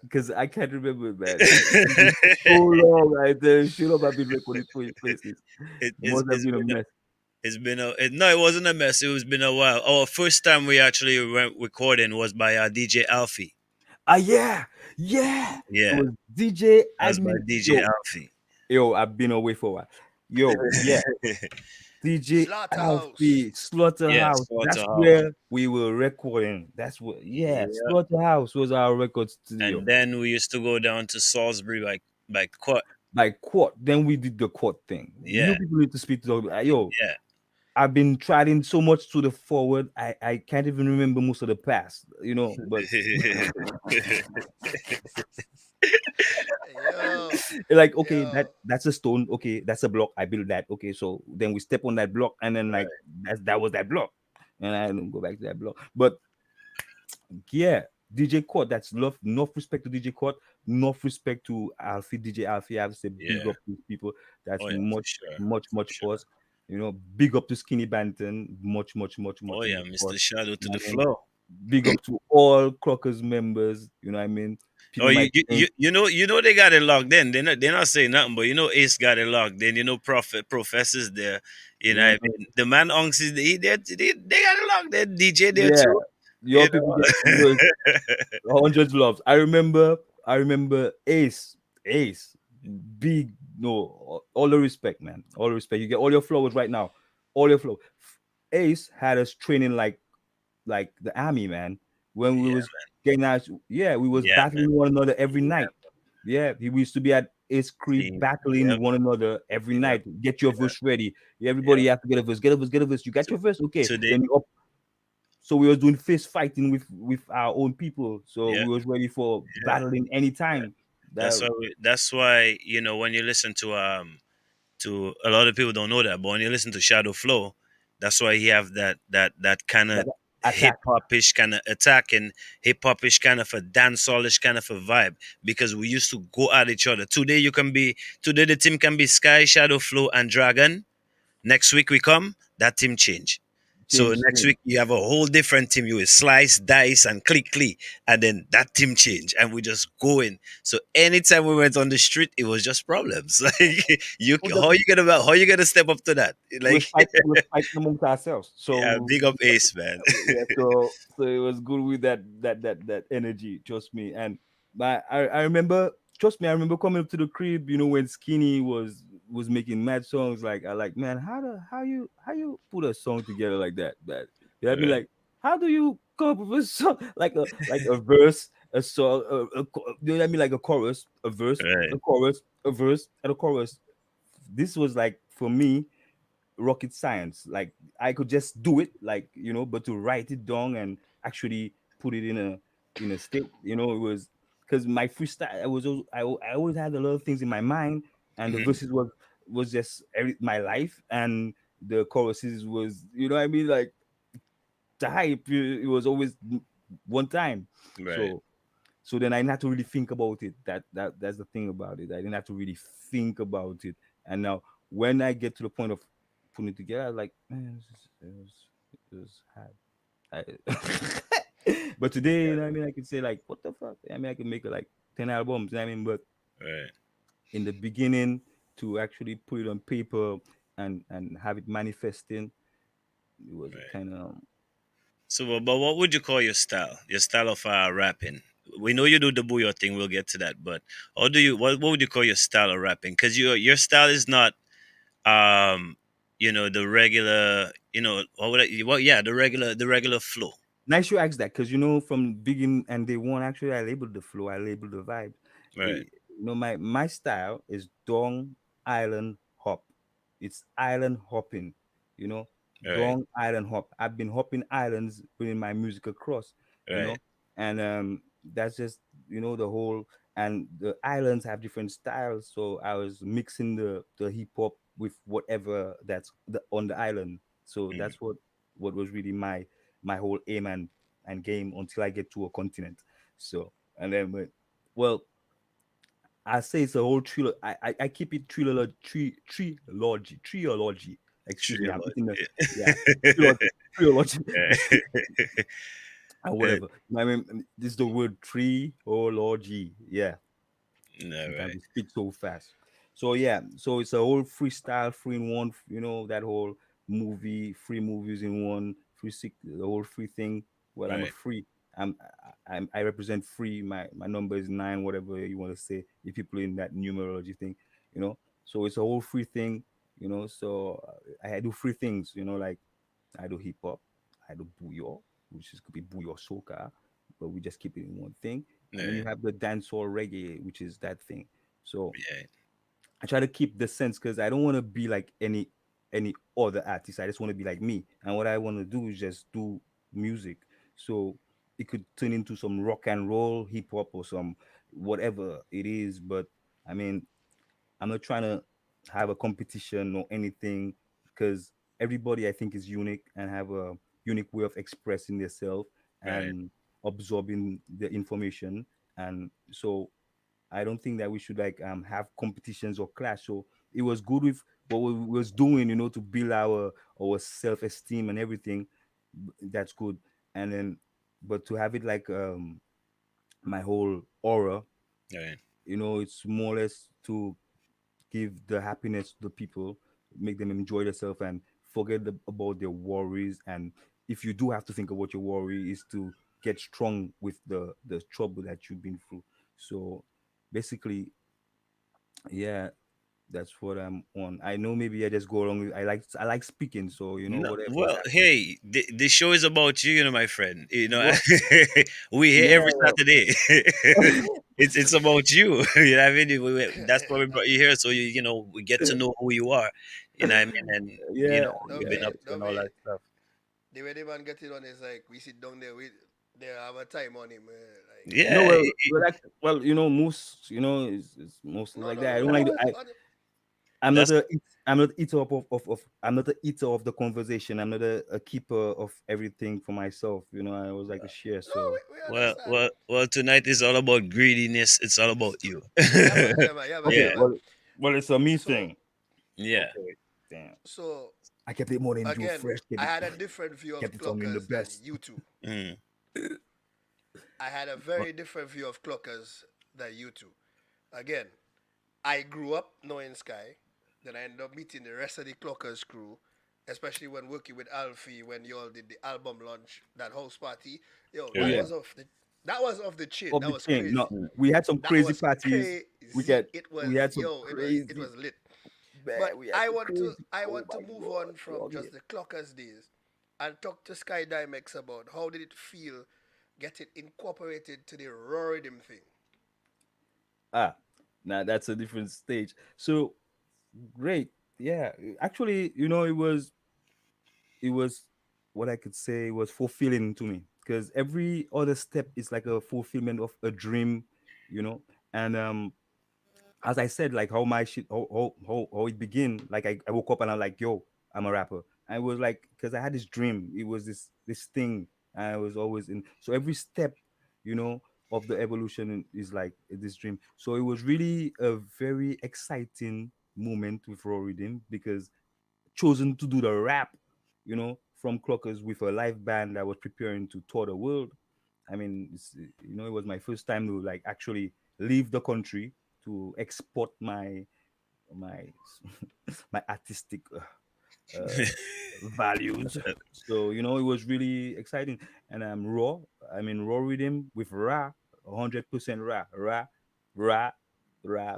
because I can't remember, man. It's been so long. There should have been recording 20 places. It must have It's been a been mess. no, it wasn't a mess. It was been a while. Our first time we actually went recording was by DJ Alfie. Ah, yeah, yeah. It Yeah, was DJ that was by admin. DJ Alfie. Yo, I've been away for a while. Yo, yeah. DJ Slaughterhouse. Alfie Yeah, Slaughterhouse. That's Slaughterhouse. where we were recording. Yeah, Yeah, Slaughterhouse was our record studio. and then we used to go down to Salisbury by Quat. Like court. Then we did the court thing. You Yeah, people need to speak to yo. yeah. I've been trying so much to the forward. I can't even remember most of the past. But Yo, like okay, yo. that's a stone. Okay, that's a block. I built that. Okay, so then we step on that block, and then like that was that block, and I don't go back to that block. But yeah, DJ Court. That's love. Enough respect to DJ Court. Enough respect to Alfie. DJ Alfie. I have to say big Yeah. up to these people. That's Oh yeah, for much, sure, much, for much sure. force. Big up to Skinny Banton. Much, much, much, Oh much, yeah, much Mr. force. Shadow to You know the what I mean? flow. Big up to all Clockers members. You know what I mean? Oh, People might think, they got it logged in. They're not saying nothing, but Ace got it logged in. Professors there. I mhm, mean, the man Unks is they got it logged in. DJ there yeah, too. your You people get know. yours. Hundreds loves. I remember Ace, big no, all the respect, man. All the respect. You get all your flowers right now. All your flow. Ace had us training like the army, man. When we Yeah, was getting out, yeah, we was yeah, man. battling one another every Yeah, night. Yeah, we used to be at Ace Creek see, battling yep, one another every yep, night. Get your yep, verse ready. Everybody yep. have to get a verse. Get a verse. Get a verse. You got To, your verse, okay? today, Then you up. So we was doing fist fighting with our own people. So yeah, we was ready for yeah. battling anytime. That That's why when you listen to a lot of people don't know that, but when you listen to Shadow Flow, that's why he have that kind of that. hip Attack. hopish kind of attack and hip hopish kind of a dancehallish kind of a vibe because we used to go at each other. Today the team can be Sky, Shadow, Flow, and Dragon. Next week we come, that team change. So Change next thing. week you have a whole different team. You will slice, dice, and click, and then that team change, and we just go in. So anytime we went on the street, it was just problems. Like We just how you gonna step up to that? Like we're fighting amongst ourselves. yeah, So big up Ace, man. yeah, so it was good with that energy. Trust me. And I remember. Trust me, I remember coming up to the crib. When Skinny was making mad songs. Like I like, man, how you put a song together like that? That I mean, Right, like, how do you come up with a song like a verse, a song, I mean, like a chorus, a verse, right. a chorus, a verse, and a chorus. This was like for me rocket science. Like I could just do it, like but to write it down and actually put it in a state, it was because my freestyle. I always had a lot of things in my mind, and the Mhm. verses was just my life, and the choruses was what I mean, like type. It was always one time, Right, so then I didn't have to really think about it. That's the thing about it. I didn't have to really think about it. And now when I get to the point of putting it together, I'm like, man, it was hard. But today, yeah, I mean, I can say like, what the fuck? I mean, I can make like 10 albums. I mean, but right, in the beginning, to actually put it on paper and have it manifesting, it was a right. kind of So, but what would you call your style? Your style of rapping? We know you do the booyah thing. We'll get to that. But how do you? What would you call your style of rapping? Because your style is not the regular. What would I? What? Yeah, the regular flow. nice you asked that because from begin and day one, actually, I labeled the flow, I labeled the vibe. Right, My style is Dong Island Hop. It's island hopping, you know, right, Dong Island Hop. I've been hopping islands, bringing my music across, you right, know, and that's just the whole. And the islands have different styles, so I was mixing the hip hop with whatever that's on the island. So mm, that's what was really my whole aim and game until I get to a continent. So and then well, I say it's a whole trilogy. I keep it trilogy. Excuse me, I'm trilogy. eating the yeah trilogy trilogy Yeah. or Yeah. whatever. I mean, this is the word trilogy. Yeah, No, sometimes right, we speak so fast. So yeah, so it's a whole freestyle, free in one. That whole free movies in one, the whole free thing. Well, I'm a right, free. I represent free. My number is 9, whatever you want to say. If you play in that numerology thing, So it's a whole free thing. So I do free things. Like I do hip hop, I do booyah, which is could be booyah soca, but we just keep it in one thing. And then you right, have the dancehall reggae, which is that thing. So yeah, I try to keep the sense because I don't want to be like any other artist. I just want to be like me. And what I want to do is just do music. So it could turn into some rock and roll, hip hop, or some whatever it is. But I mean, I'm not trying to have a competition or anything because everybody I think is unique and have a unique way of expressing themselves right, and absorbing the information. And so I don't think that we should like have competitions or clash. So it was good with what we was doing, to build our self esteem and everything. That's good. And then, but to have it like my whole aura, right, it's more or less to give the happiness to the people, make them enjoy themselves and forget about their worries. And if you do have to think about your worry, is to get strong with the trouble that you've been through. So basically, yeah, that's what I'm on. I know maybe I just go along with I like speaking, so No, whatever well, happens. hey, the show is about you, my friend. Well, We here yeah, every Saturday. It's about you. You know what I mean? That's why we brought you here, so we get to know who you are. You know what I mean? And yeah, you've yeah, been up. and all Dovey, that stuff. the way the man get it on is like we sit down there, we they have a time on him. Like No, Yeah, well, most, it's mostly no, like no, that. I no, don't no. like. On, I on, I'm not That's I'm not eater I'm not a eater of the conversation. I'm not a keeper of everything for myself. I always like to share. No, So we well, understand. well, well. Tonight is all about greediness. It's all about you. Yeah, man. Yeah, man. Yeah, man. okay, Yeah, Yeah, man. well, it's a me So, thing. yeah. Okay, damn. so I kept it more than you again, fresh. I had a different view Kept of it on me in the clockers than best. you two. Mm, I had a But very different view of clockers than you two. Again, I grew up knowing Sky, then I ended up meeting the rest of the clockers crew, especially when working with Alfie when y'all did the album launch, that house party. Yo, oh yeah, that was off the chin. of That the was chain. No, crazy. mm. we had some That crazy was parties. crazy. It We was had some yo, it crazy was lit. man. But We had some crazy. I Oh want to my move god, on from dog just it. the clockers days and talk to Sky Dimex about how did it feel get it incorporated to the raw rhythm thing. Ah, now that's a different stage. So great. Yeah, actually, it was what I could say was fulfilling to me because every other step is like a fulfillment of a dream, you know. And as I said, like how my shit, how it began. Like I woke up and I'm like, yo, I'm a rapper. I was like, because I had this dream. It was this thing. I was always in. So every step, you know, of the evolution is like this dream. So it was really a very exciting moment with Raw Rhythm because chosen to do the rap, from Clockers with a live band that was preparing to tour the world. I mean, it was my first time to like actually leave the country to export my my artistic uh, values. So it was really exciting, and I'm raw. I mean, raw rhythm with Ra, 100% Ra, Ra, Ra, Ra.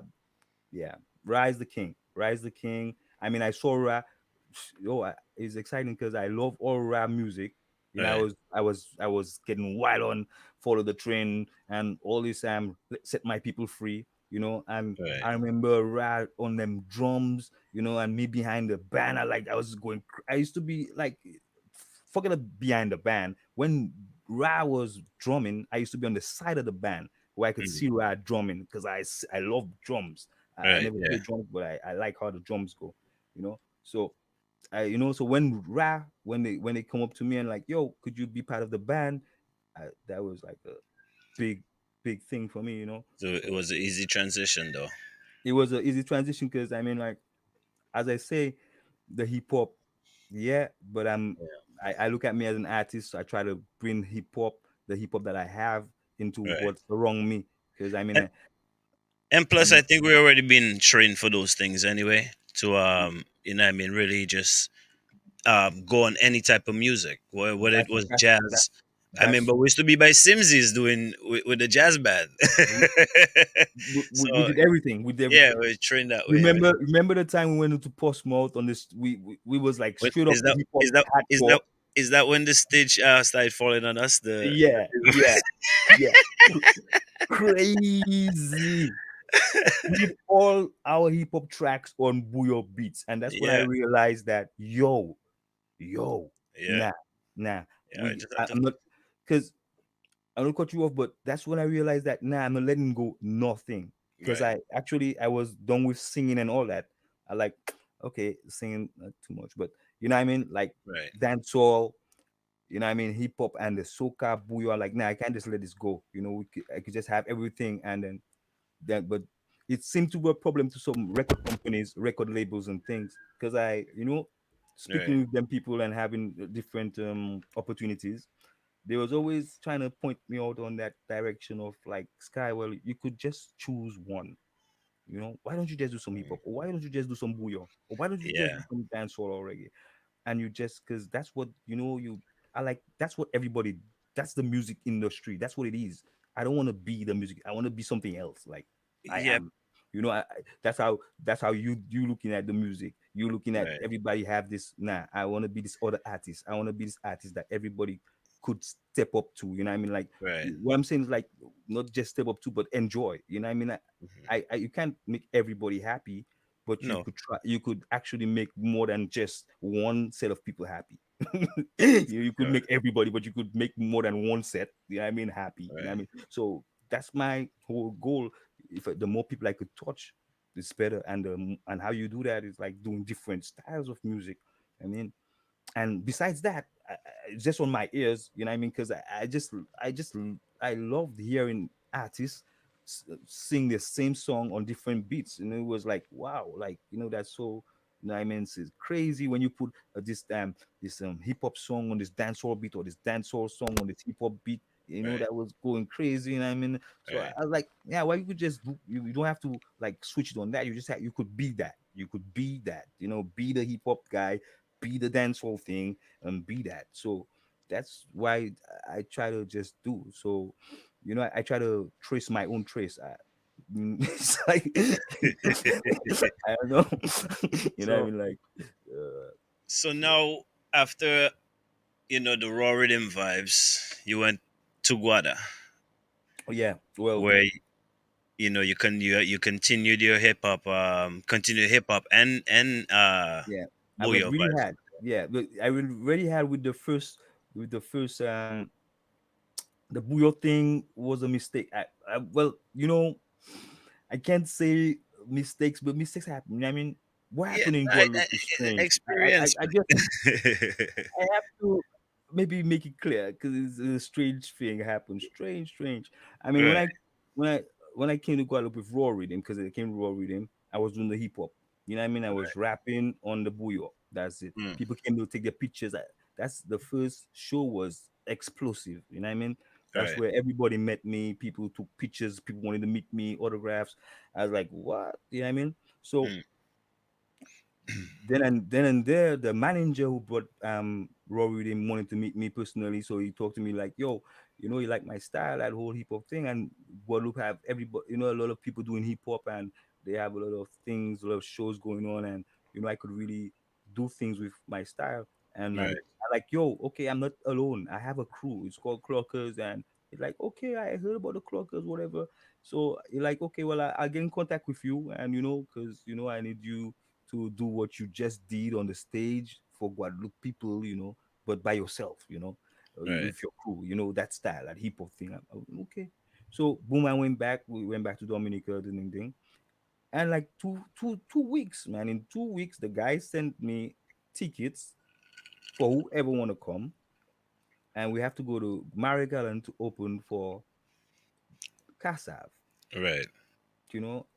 Yeah, Rise the King. Rise the King. I mean, I saw rap. It's exciting because I love all rap music. Right, I was getting wild on Follow the Train and all this Set My People Free. And right. I remember rap on them drums. And me behind the band. I was going. I used to be like, forget behind the band when Ra was drumming. I used to be on the side of the band where I could Mm, see Ra drumming because I love drums. I right, never yeah. play drums, but I like how the drums go. So so when when they come up to me and like, yo, could you be part of the band? That was like a big big thing for me. So it So was an easy transition, though. it was an easy transition because I mean, like, as I say, the hip hop, yeah, but I look at me as an artist. So I try to bring the hip hop that I have into Right. what's around me because I mean, And, and plus, I I'm think we already been trained for those things anyway. To really just go on any type of music, whether it that's was that's that jazz. I mean, that's but we used to be by Simsies doing with the jazz band. we So did everything. We did. yeah, we're trained that way. Remember the time we went into Post Malt on this? We was like What straight up is that? hip hop Is that? Is hardcore. that? Is that when the stage started falling on us? Yeah, yeah, yeah. Crazy. We did all our hip hop tracks on Booyah beats, and that's when I Yeah, realized that yo, yeah, nah, nah. yeah. I just have to. I'm not, because I don't cut you off, but that's when I realized that nah, I'm not letting go nothing. Because Right, I was done with singing and all that. I like, okay, singing not too much, but you know what I mean, like right, dancehall, hip hop and the soca booyah. Like, nah, I can't just let this go. I could just have everything, and then but it seemed to be a problem to some record companies, record labels, and things. Because right, speaking with them people and having different opportunities, they was always trying to point me out on that direction of like, Sky, well, you could just choose one. Why don't you just do some hip mm, hop, or why don't you just do some booyah, or why don't you just yeah, do some dancehall or reggae? And you just, because that's what I like. That's what everybody. That's the music industry. That's what it is. I don't want to be the music. I want to be something else. Like I yeah, am. That's how you looking at the music. You looking at right, everybody have this. Nah, I want to be this other artist. I want to be this artist that everybody could step up to. You know what I mean? Like, right. what I'm saying is like, not just step up to, but enjoy. You know what I mean? Mhm. You can't make everybody happy, but you No, could try. You could actually make more than just one set of people happy. You could right, make everybody, but you could make more than one set. You know what I mean? Happy. You know what I right. mean? So that's my whole goal. If the more people I could touch, it's better. And how you do that is like doing different styles of music. I mean, and besides that, it's just on my ears, you know what I mean? Because I loved hearing artists sing the same song on different beats, and it was like, wow, like, that's so, you know what I mean? It's crazy when you put this hip hop song on this dancehall beat, or this dancehall song on this hip hop beat, Right. that was going crazy, you know what I mean? So I, Right. I was like, yeah, why you could just do, you don't have to like switch it on that. You could be that. You could be that, be the hip hop guy, be the dancehall thing, and be that. So that's why I try to just do. So, I try to trace my own trace. It's like I don't know, what I So mean? Like, uh, so yeah, now after the raw rhythm vibes, you went to Guada, yeah. Well, where you continued your hip hop, continue hip hop and yeah. I went booyah really vibes. hard. Yeah, but I went really hard with the first the Buyo thing was a mistake. Well, I can't say mistakes, but mistakes happen. You know what I mean, what Yeah, happened in Guadeloupe is strange. experience. I just I have to maybe make it clear because it's a strange thing happened. Strange, strange. I mean, when Right, I when I when I came to Guadeloupe with raw rhythm, because I came to raw rhythm, I was doing the hip hop. You know what I mean? I was rapping on the buyo. That's it. mm, People came to take their pictures. That's the first show was explosive. You know what I mean? That's right, where everybody met me. People took pictures. People wanted to meet me, autographs. I was like, what? You know what I mean? So mm, then and there, the manager who brought Rory didn't wanted to meet me personally, so he talked to me like, "Yo, you like my style, that whole hip hop thing, and Guadeloupe have everybody, a lot of people doing hip hop, and they have a lot of things, a lot of shows going on, and I could really do things with my style." And right, I like, "Yo, okay, I'm not alone. I have a crew. It's called Clockers," and it's like, "Okay, I heard about the Clockers, whatever." So you're like, "Okay, well, I'll get in contact with you, and because I need you to do what you just did on the stage for Guadeloupe people, but by yourself, right, with your crew, that style, that hip hop thing." Okay. So boom, I went back. We went back to Dominica, the thing, and like 2 weeks, man. In 2 weeks, the guy sent me tickets for whoever want to come, and we have to go to Marigalan to open for Kassav. right,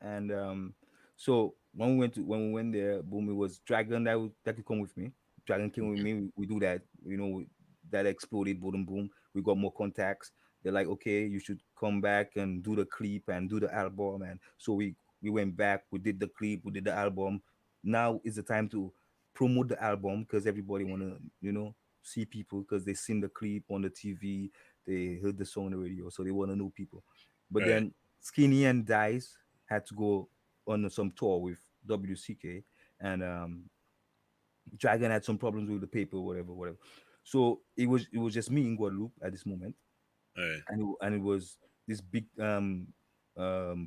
And so when we went there, boom, it was Dragon that could come with me. Dragon came with me. We do that, that exploded, boom, boom. We got more contacts. They're like, okay, you should come back and do the clip and do the album. And so we went back. We did the clip. We did the album. Now is the time to promote the album because everybody wanna see people because they seen the clip on the TV. They heard the song on the radio, so they wanna know people. But right, then Skinny and Dice had to go on some tour with WCK, and Dragon had some problems with the paper, whatever, whatever. So it was just me in Guadeloupe at this moment, right, and it was this big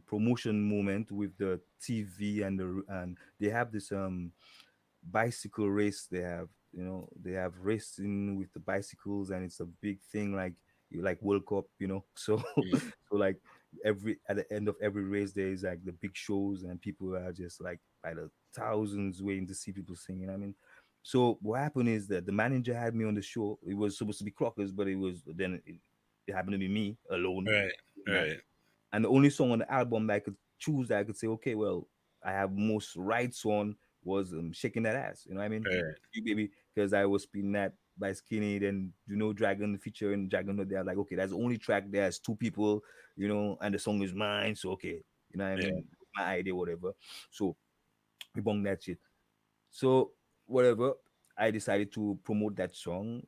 promotion moment with the TV and they have this bicycle race. They have racing with the bicycles, and it's a big thing, like you like World Cup, so mm, so like every at the end of every race there is like the big shows, and people are just like by the thousands waiting to see people singing. I mean, so what happened is that the manager had me on the show. It was supposed to be Clockers, but it happened to be me alone right, in that. right, And the only song on the album that I could choose, that I could say, okay, well, I have most rights on, was Shaking That Ass. You know what I mean? right, You baby, because I was spinning that by Skinny, then Dragon featuring Dragon. They're like, okay, that's the only track. There's two people, and the song is mine. So okay, you know what I yeah, mean? My idea, whatever. So we bung that shit. So whatever, I decided to promote that song,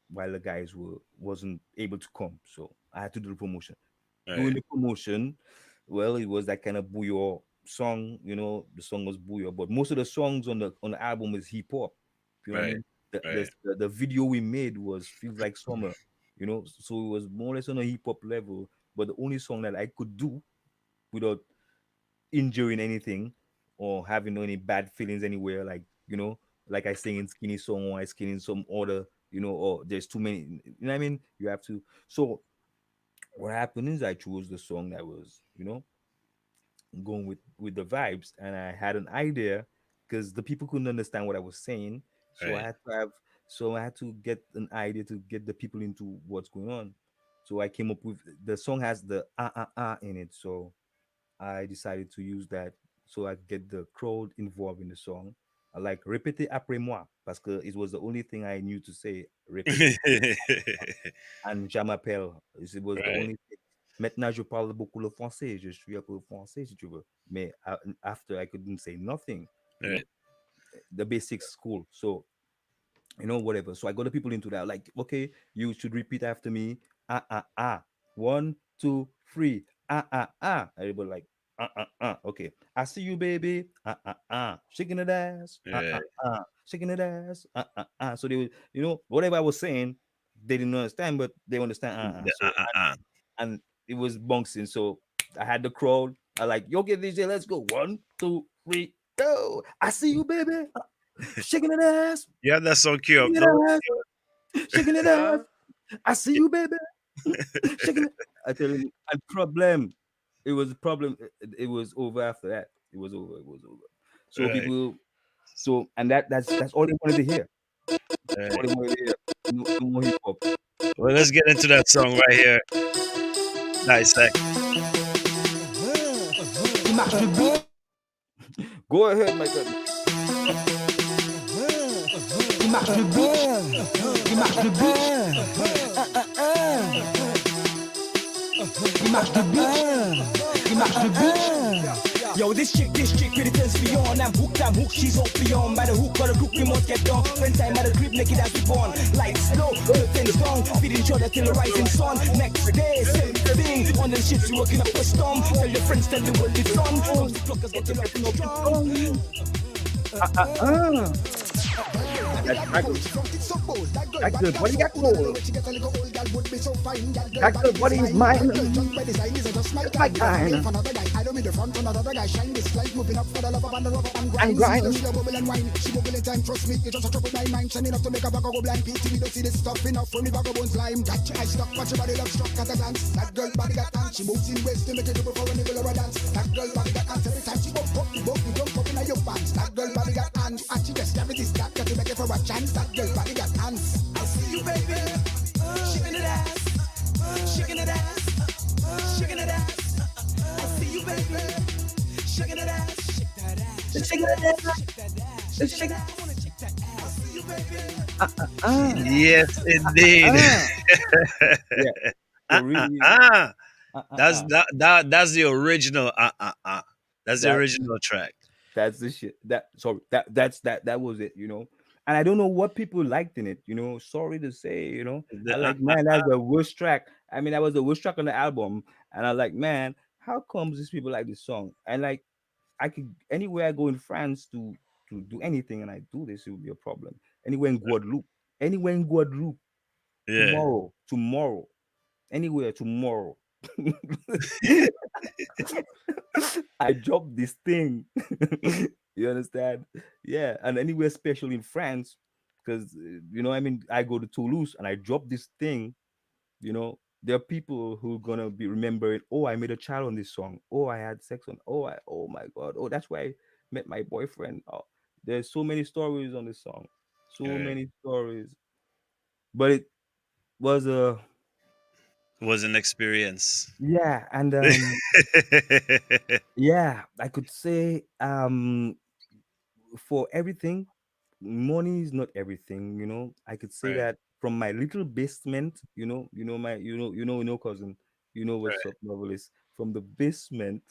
while the guys wasn't able to come. So I had to do the promotion. Doing right, the promotion, well, it was that kind of booyah song. The song was booyah, but most of the songs on the album is hip hop. You know what I right, mean? The, the right, the video we made was Feels Like Summer. So it was more or less on a hip hop level. But the only song that I could do without injuring anything or having any bad feelings anywhere, like I sing in Skinny song, or I sing in some other, or there's too many. You know what I mean? You have to. So what happened is I chose the song that was, going with the vibes, and I had an idea because the people couldn't understand what I was saying, so I Right. had to have so I had to get an idea to get the people into what's going on. So I came up with the song has the in it, so I decided to use that so I get the crowd involved in the song. I like répétez après moi parce que it was the only thing I knew to say. Répétez and je m'appelle. It was the Right. only thing. Maintenant, je parle beaucoup le français. Je suis un peu français, si tu veux. Mais after, I couldn't say nothing. You know, Right. the basic school. So whatever. So I got the people into that. Like, okay, you should repeat after me. Ah, ah, ah. One, two, three. Ah, ah, ah. Everybody like, ah, ah, ah. Okay. I see you, baby. Ah, ah, ah. Shaking the ass. Ah, ah, Right. ah. Shaking the ass. Ah, ah, ah. So they would, whatever I was saying, they didn't understand, but they understand. Ah, ah. The, So, and it was bouncing. So I had the crowd. I like, yo, get DJ, let's go. One, two, three, go. I see you, baby. Shaking that ass. You have that song queue up, Shaking it no? ass, shaking it ass. Huh? I see you, baby. Shaking it. I tell you, and problem. It was a problem. It was over after that. It was over. It was over. So Right. people. So and that's all they wanted to hear. All Right. they wanted to hear. No, no more hip hop. Well, let's get into that song right here. Dissect. Il marche debout, Go ahead, my God. il marche debout, il marche debout, il marche debout, il marche debout. Yo, this chick really turns me on. I'm hooked, she's all beyond. By the hook, or the group, we must get down. Spend time at the crib, naked as we born. Lights low, curtains down. Feeding each other till the rising sun. Next day, same thing. On the shits, we working up a storm. Tell your friends, tell the world it's on. Close the clockers, get your love, no strong. Ah, that crackle, crackle, what you got cold? Crackle, what is mine? That's my kind. And grind. Ah, Yes, indeed. ah. Yeah. So really, Ah. uh, uh, That's uh. that's the original. That's the That original track. that's the shit. That sorry. That was it. And I don't know what people liked in it. Sorry to say. The, I like, man, that's the worst track. I mean, that was the worst track on the album. And I like, man, how comes these people like this song? And like, I could anywhere I go in France to do anything, and I do this, it would be a problem. Anywhere in Guadeloupe, yeah. tomorrow, anywhere tomorrow. I dropped this thing. You understand? Yeah, and anywhere special in France, because I mean, I go to Toulouse and I drop this thing. There are people who gonna be remembering. Oh, I made a child on this song. Oh, I had sex on. Oh my God. Oh, that's why I met my boyfriend. Oh, there's so many stories on this song. So Right. many stories. But it was a Was an experience. yeah, and yeah, I could say for everything, money is not everything. I could say Right. that from my little basement. Cousin. You know what's Right. up, novelist. From the basement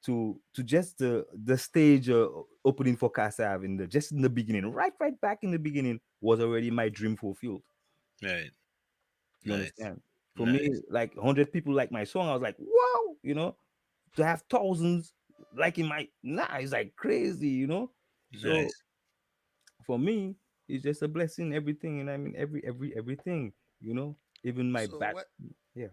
to just the stage opening for Casa in the just in the beginning, right back in the beginning was already my dream fulfilled. Right. You Nice. understand? For me, Nice. like 100 people like my song, I was like, wow. To have thousands liking my it's like crazy. So Nice. for me, it's just a blessing, everything, and I mean everything, even my So back. what? Yeah,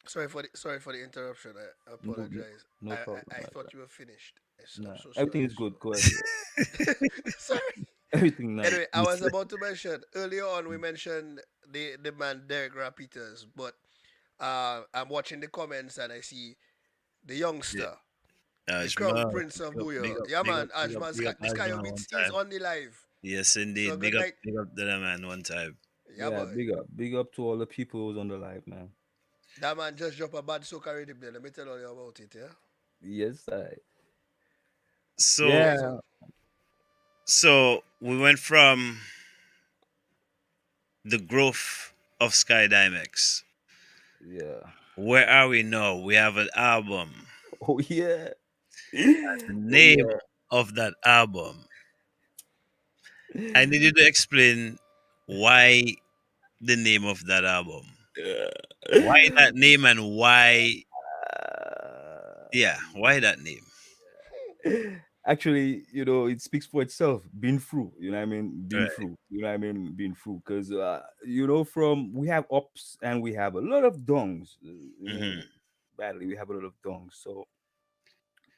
Sorry for the interruption. I no, no, apologize. no I problem, I, I my thought friend. you were finished. I'm No, so everything sorry. is good. Go ahead. So sorry. Everything nice. Anyway, I was about to mention earlier on. We mentioned the man Derek Peters, but I'm watching the comments and I see the Yeah. youngster. The crown Ajmal, prince of Booyah. Yeah, big up, man. Ajman big up Sky Ajmal one He's time. on the live. Yes, So indeed. good night. Big up to that man one time. Yeah, Yeah, boy. big up to all the people who's on the live, man. That man just dropped a bad soca rhythm there. Let me tell you about it, yeah? Yes, I. So, Yes, Yeah, man. we went from the growth of Skydymex. yeah. Where are we now? We have an album. Oh yeah. The Oh name yeah. of that album. I need you to explain why the name of that album. Why that name and why, yeah, why that name? Actually, it speaks for itself. Been through, you know what I mean? Been Right. through, you know what I mean? Been through. Because, from we have ups and we have a lot of dongs, Hmm. badly. We have a lot of dongs. So,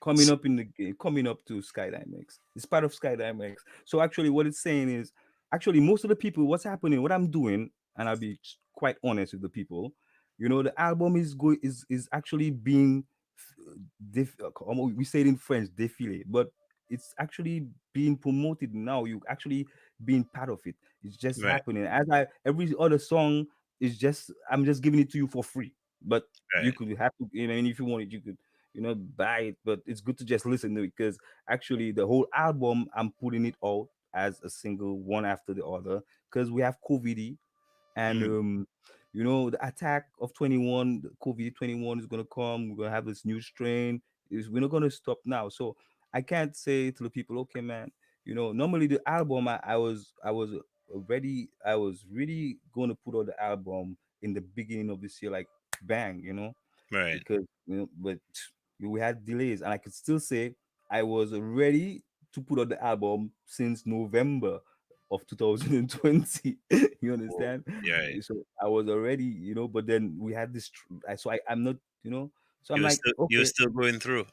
coming up in the game, coming up to Skydymex. It's part of Skydymex. So actually, what it's saying is, actually, most of the people, what's happening, what I'm doing, and I'll be quite honest with the people. The album is actually being, we say it in French, défilé, but it's actually being promoted now. You actually being part of it. It's just Right. happening. As I every other song is just I'm just giving it to you for free. But you Right. could have to, and if you want it, you could buy it, but it's good to just listen to it because actually the whole album I'm putting it out as a single one after the other because we have COVID and Mm. the attack of 21, the COVID 21 is gonna come. We're gonna have this new strain. Is We're not gonna stop now. So I can't say to the people, okay, man. Normally the album I was really gonna put out the album in the beginning of this year, like bang, Right. because but we had delays, and I could still say I was ready to put out the album since November of 2020. You Whoa. understand? Yeah. Right. So I was already, but then we had this. So I'm not, So I'm like, You were okay, still going through.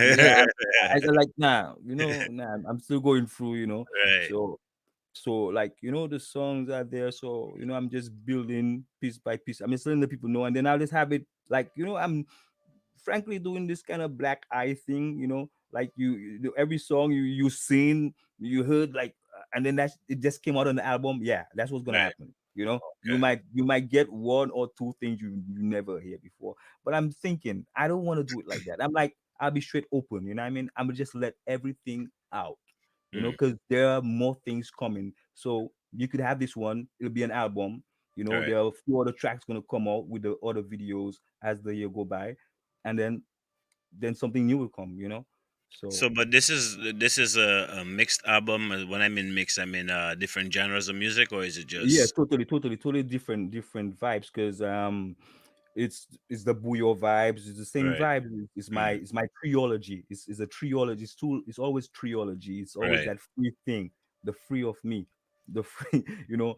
yeah, Right. I like nah, nah, I'm still going through, Right. So like the songs are there, so I'm just building piece by piece. I'm just letting the people know, and then I'll just have it like I'm frankly doing this kind of black eye thing, like every song you seen, you heard like, and then it just came out on the album. Yeah, that's what's gonna Right. happen. You might get one or two things you never hear before, but I'm thinking I don't want to do it like that. I'm like I'll be straight open. You know what I mean? I'm gonna just let everything out. Mm. Because there are more things coming. So you could have this one. It'll be an album. Right. There are a few other tracks gonna come out with the other videos as the year go by, and then something new will come. So So, but this is a mixed album. When I mean mixed, I mean different genres of music, or is it yeah, just totally different vibes because it's the Buyo vibes. It's the same right? vibe. It's my triology. It's a triology. It's always triology. It's always Right. that free thing, the free of me, the free. You go.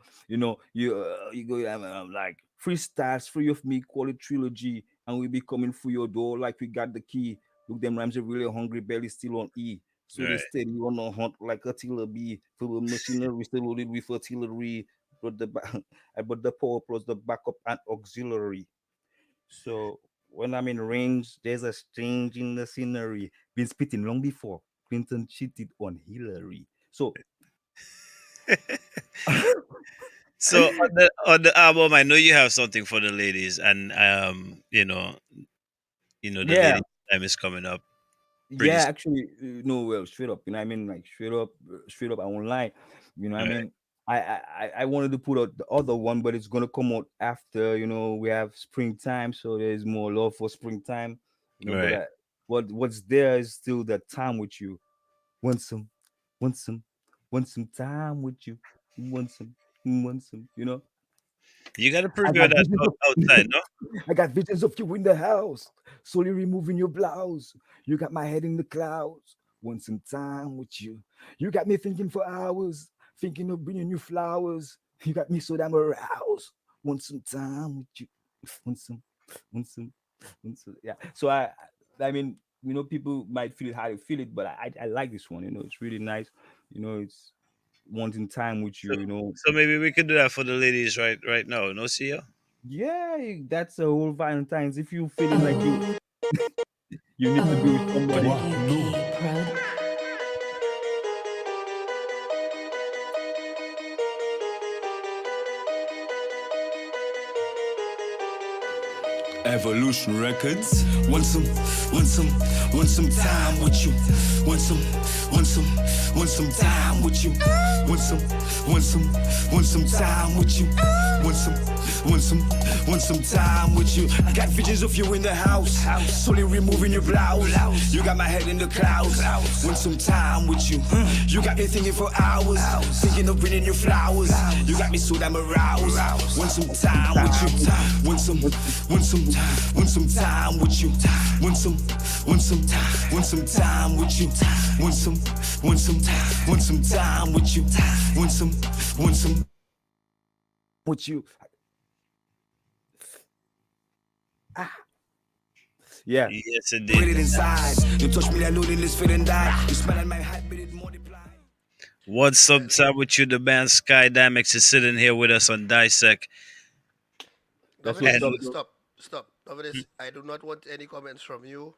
I'm like freestyles, free of me, quality trilogy, and we be coming through your door like we got the key. Look, them rhymes are really hungry, belly still on E. So they Right. steady on the hunt like a tiller bee. Full of machinery still loaded with artillery. But but the power plus the backup and auxiliary. So when I'm in range, there's a change in the scenery. Been spitting long before Clinton cheated on Hillary. So So on the album, I know you have something for the ladies, and the yeah, ladies' time is coming up pretty yeah, soon. actually, no, well, straight up, you know what I mean? Like straight up, I won't lie. You know what I Right. mean? I wanted to put out the other one, but it's gonna come out after, we have springtime, so there's more love for springtime, but Right. what's there is still that time with you. Want some, want some, want some time with you. Want some, You got to I preview got that visions of outside, no? I got visions of you in the house, slowly removing your blouse. You got my head in the clouds. Want some time with you. You got me thinking for hours, thinking of bringing you flowers. You got me so damn aroused. Want some time with you. Want some, want some, want some. Yeah. So I mean, people might feel it how they feel it, but I like this one. It's really nice. It's wanting time with So you. so maybe we could do that for the ladies right now. No, see ya. Yeah, that's a whole Valentine's. If you feeling like you, You need to be with somebody. Evolution Records. Want some, want some time with you. Want some, want some, want some time with you. Want some, want some, want some time with you. Want some, want some, want some time with you. I got visions of you in the house, slowly removing your blouse. You got my head in the clouds. Want some time with you. You got me thinking for hours, thinking of bringing you flowers. You got me so damn aroused. Want some time with you. Want some, want some time with you. Want some, want some, want some time with you. Want some, want some, want some time with you. Want some With you. Yeah. Yes, it put did. it inside. You touch me that loneliness feeling die. You smell and my heart beat it multiply. What's up, Well, top with you? The band Skydynamics is sitting here with us on Dissect. That's what's Novelist, up, And bro. stop. Novelist, I do not want any comments from you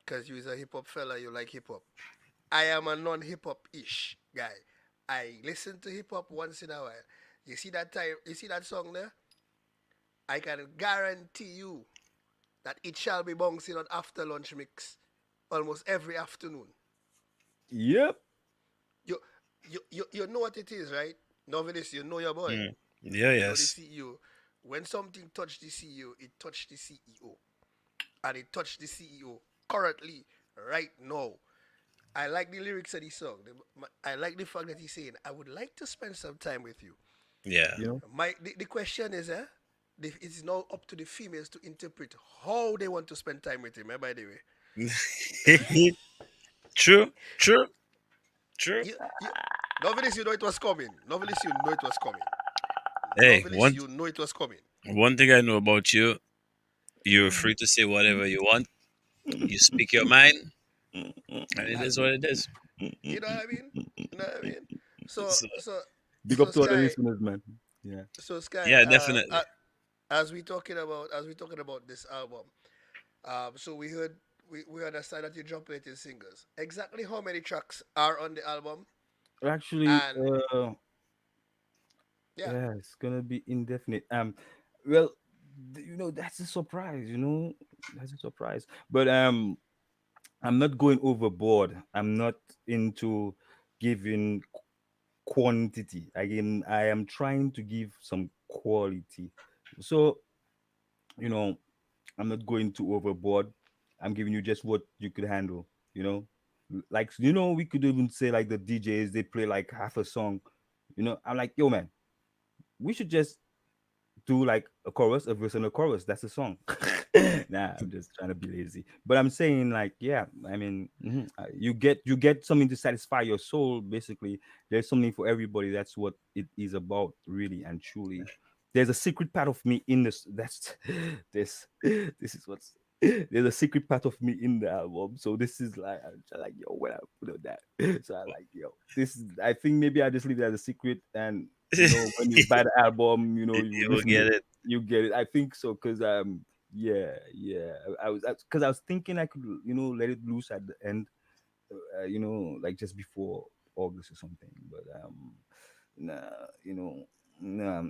because you is a hip hop fella. You like hip hop. I am a non-hip hop ish guy. I listen to hip hop once in a while. You see that time? You see that song there? I can guarantee you that it shall be bouncing on after lunch mix almost every afternoon. Yep. You you know what it is, right? Novelist, you know your boy. mm, yeah, You know the yes. CEO. When something touched the CEO, it touched the CEO. And it touched the CEO currently, right now. I like the lyrics of the song. I like the fact that he's saying, I would like to spend some time with you. Yeah. You know. The question is, it's now up to the females to interpret how they want to spend time with him, by the way. True, true, true. You, novelist, you know it was coming. Novelist, you know it was coming. Hey, Novelist, you know it was coming. one thing I know about you, you're free to say whatever you want. You speak your mind, and it Uh, is what it is. you know what I mean? You know what I mean? So, So, so, Big so up to all the Sky, listeners, man. Yeah. so Sky, yeah, definitely. as we talking about this album, so we understand that you're dropping it in singles. Exactly how many tracks are on the album? Actually, And yeah, yeah, it's gonna be indefinite. Well, that's a surprise. That's a surprise. But I'm not going overboard. I'm not into giving quantity. Again, I am trying to give some quality. So, you know, I'm not going too overboard. I'm giving you just what you could handle, you know? Like, we could even say like the DJs, they play like half a song. I'm like, yo, man, we should just do like a chorus, a verse, and a chorus. That's a song. Nah, I'm just trying to be lazy. But I'm saying like, yeah, I mean, you get something to satisfy your soul. Basically, there's something for everybody. That's what it is about, really and truly. There's a secret part of me in this. That's this. This is what's. There's a secret part of me in the album. So this is like, I'm just like, yo, when I put on that. So I like, yo, this is. I think maybe I just leave it as a secret, and when you buy the album, you You will listen to get it, it. you get it. I think so, because yeah, yeah. I was thinking I could, let it loose at the end, like just before August or something. But nah, nah,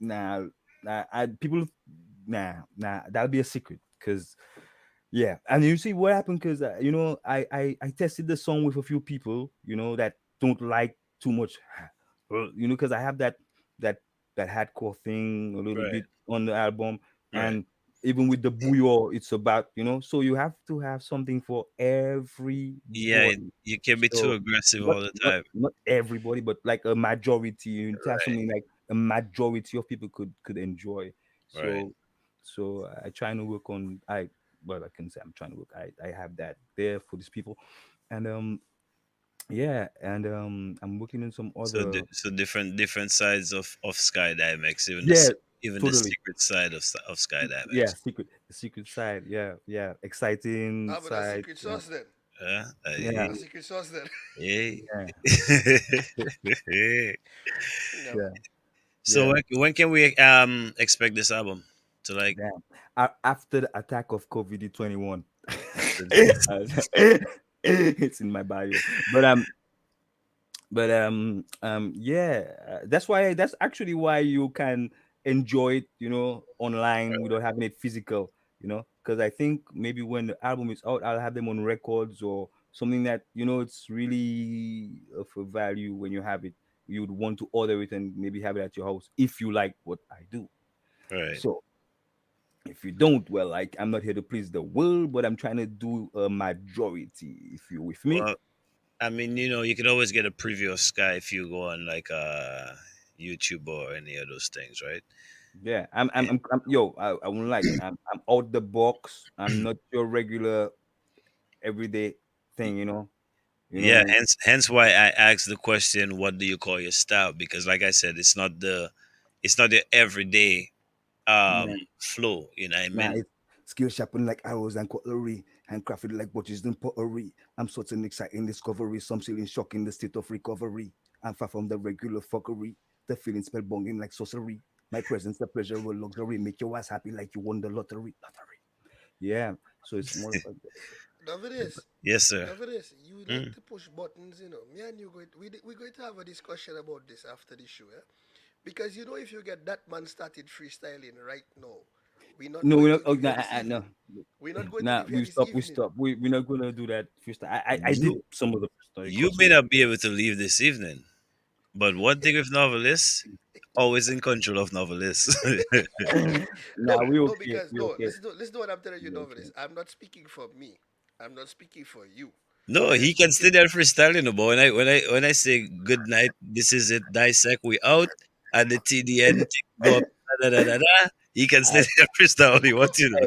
nah. People, nah. That'll be a secret, because yeah, and you see what happened, because I tested the song with a few people, that don't like too much, because I have that that hardcore thing a little Right, bit on the album, right. and even with the bouillon, it's about, so you have to have something for Yeah, everybody. you can be too So aggressive not all the not time. not everybody, but like a majority. You need to have Right, something like a majority of people could enjoy. right. So I trying to work on I well, I can say I'm trying to work. I have that there for these people, and yeah, and I'm working on some So, other. so different sides of Skydynamics, Yeah, even the totally. secret side of Yeah, Skydynamics. the secret side. Yeah, yeah, exciting how about a side. secret sauce then? Yeah, A secret sauce then? Hey. yeah, No. yeah, So yeah. when can we expect this album to like? Damn. After the attack of COVID 21. It's in my bio. But yeah, that's why, that's actually why you can enjoy it, online without having it physical, because I think maybe when the album is out, I'll have them on records or something that, it's really of a value. When you have it, you would want to order it and maybe have it at your house if you like what I do. Right. So if you don't, well, like, I'm not here to please the world, but I'm trying to do a majority, if you're with me. Well, I mean, you could always get a preview of Sky if you go on like YouTube or any of those things, right? Yeah, yo, I won't like, I'm out the box. I'm not your regular everyday thing, Yeah, you know. hence why I asked the question, what do you call your style? Because like I said, it's not the everyday Yeah, flow, you know what I nah, mean? it's skill sharpened like arrows and cutlery, handcrafted like butchers in pottery. I'm such an exciting discovery, some still in shock in the state of recovery. I'm far from the regular fuckery, the feeling spellbonging like sorcery. My presence, the pleasure, will luxury, make your ass happy like you won the lottery. Yeah, so it's more like Davidis, Yes, sir. Davidis, you like Mm. to push buttons, you know. Me and you we're going to have a discussion about this after the show, yeah? Because you know, if you get that man started freestyling right now, we're not no, going we're not. to Oh, live here nah, this no, evening. We're not going to nah. live here We this stop. We evening. stop. We're not gonna do that freestyle. I did You some of the freestyle. you may not be able to leave this evening, but one thing with novelists, always in control of novelists. Nah, No, we no, okay. because We no, okay. listen to what I'm telling you, We okay. Davidis. I'm not speaking for me. I'm not speaking for you. No, I am he can stay speaking. there freestyling, but when I say good night, this is it, dissect, we out, and the TDN go up, da da da da da, he can stay I, there freestyling. What you know?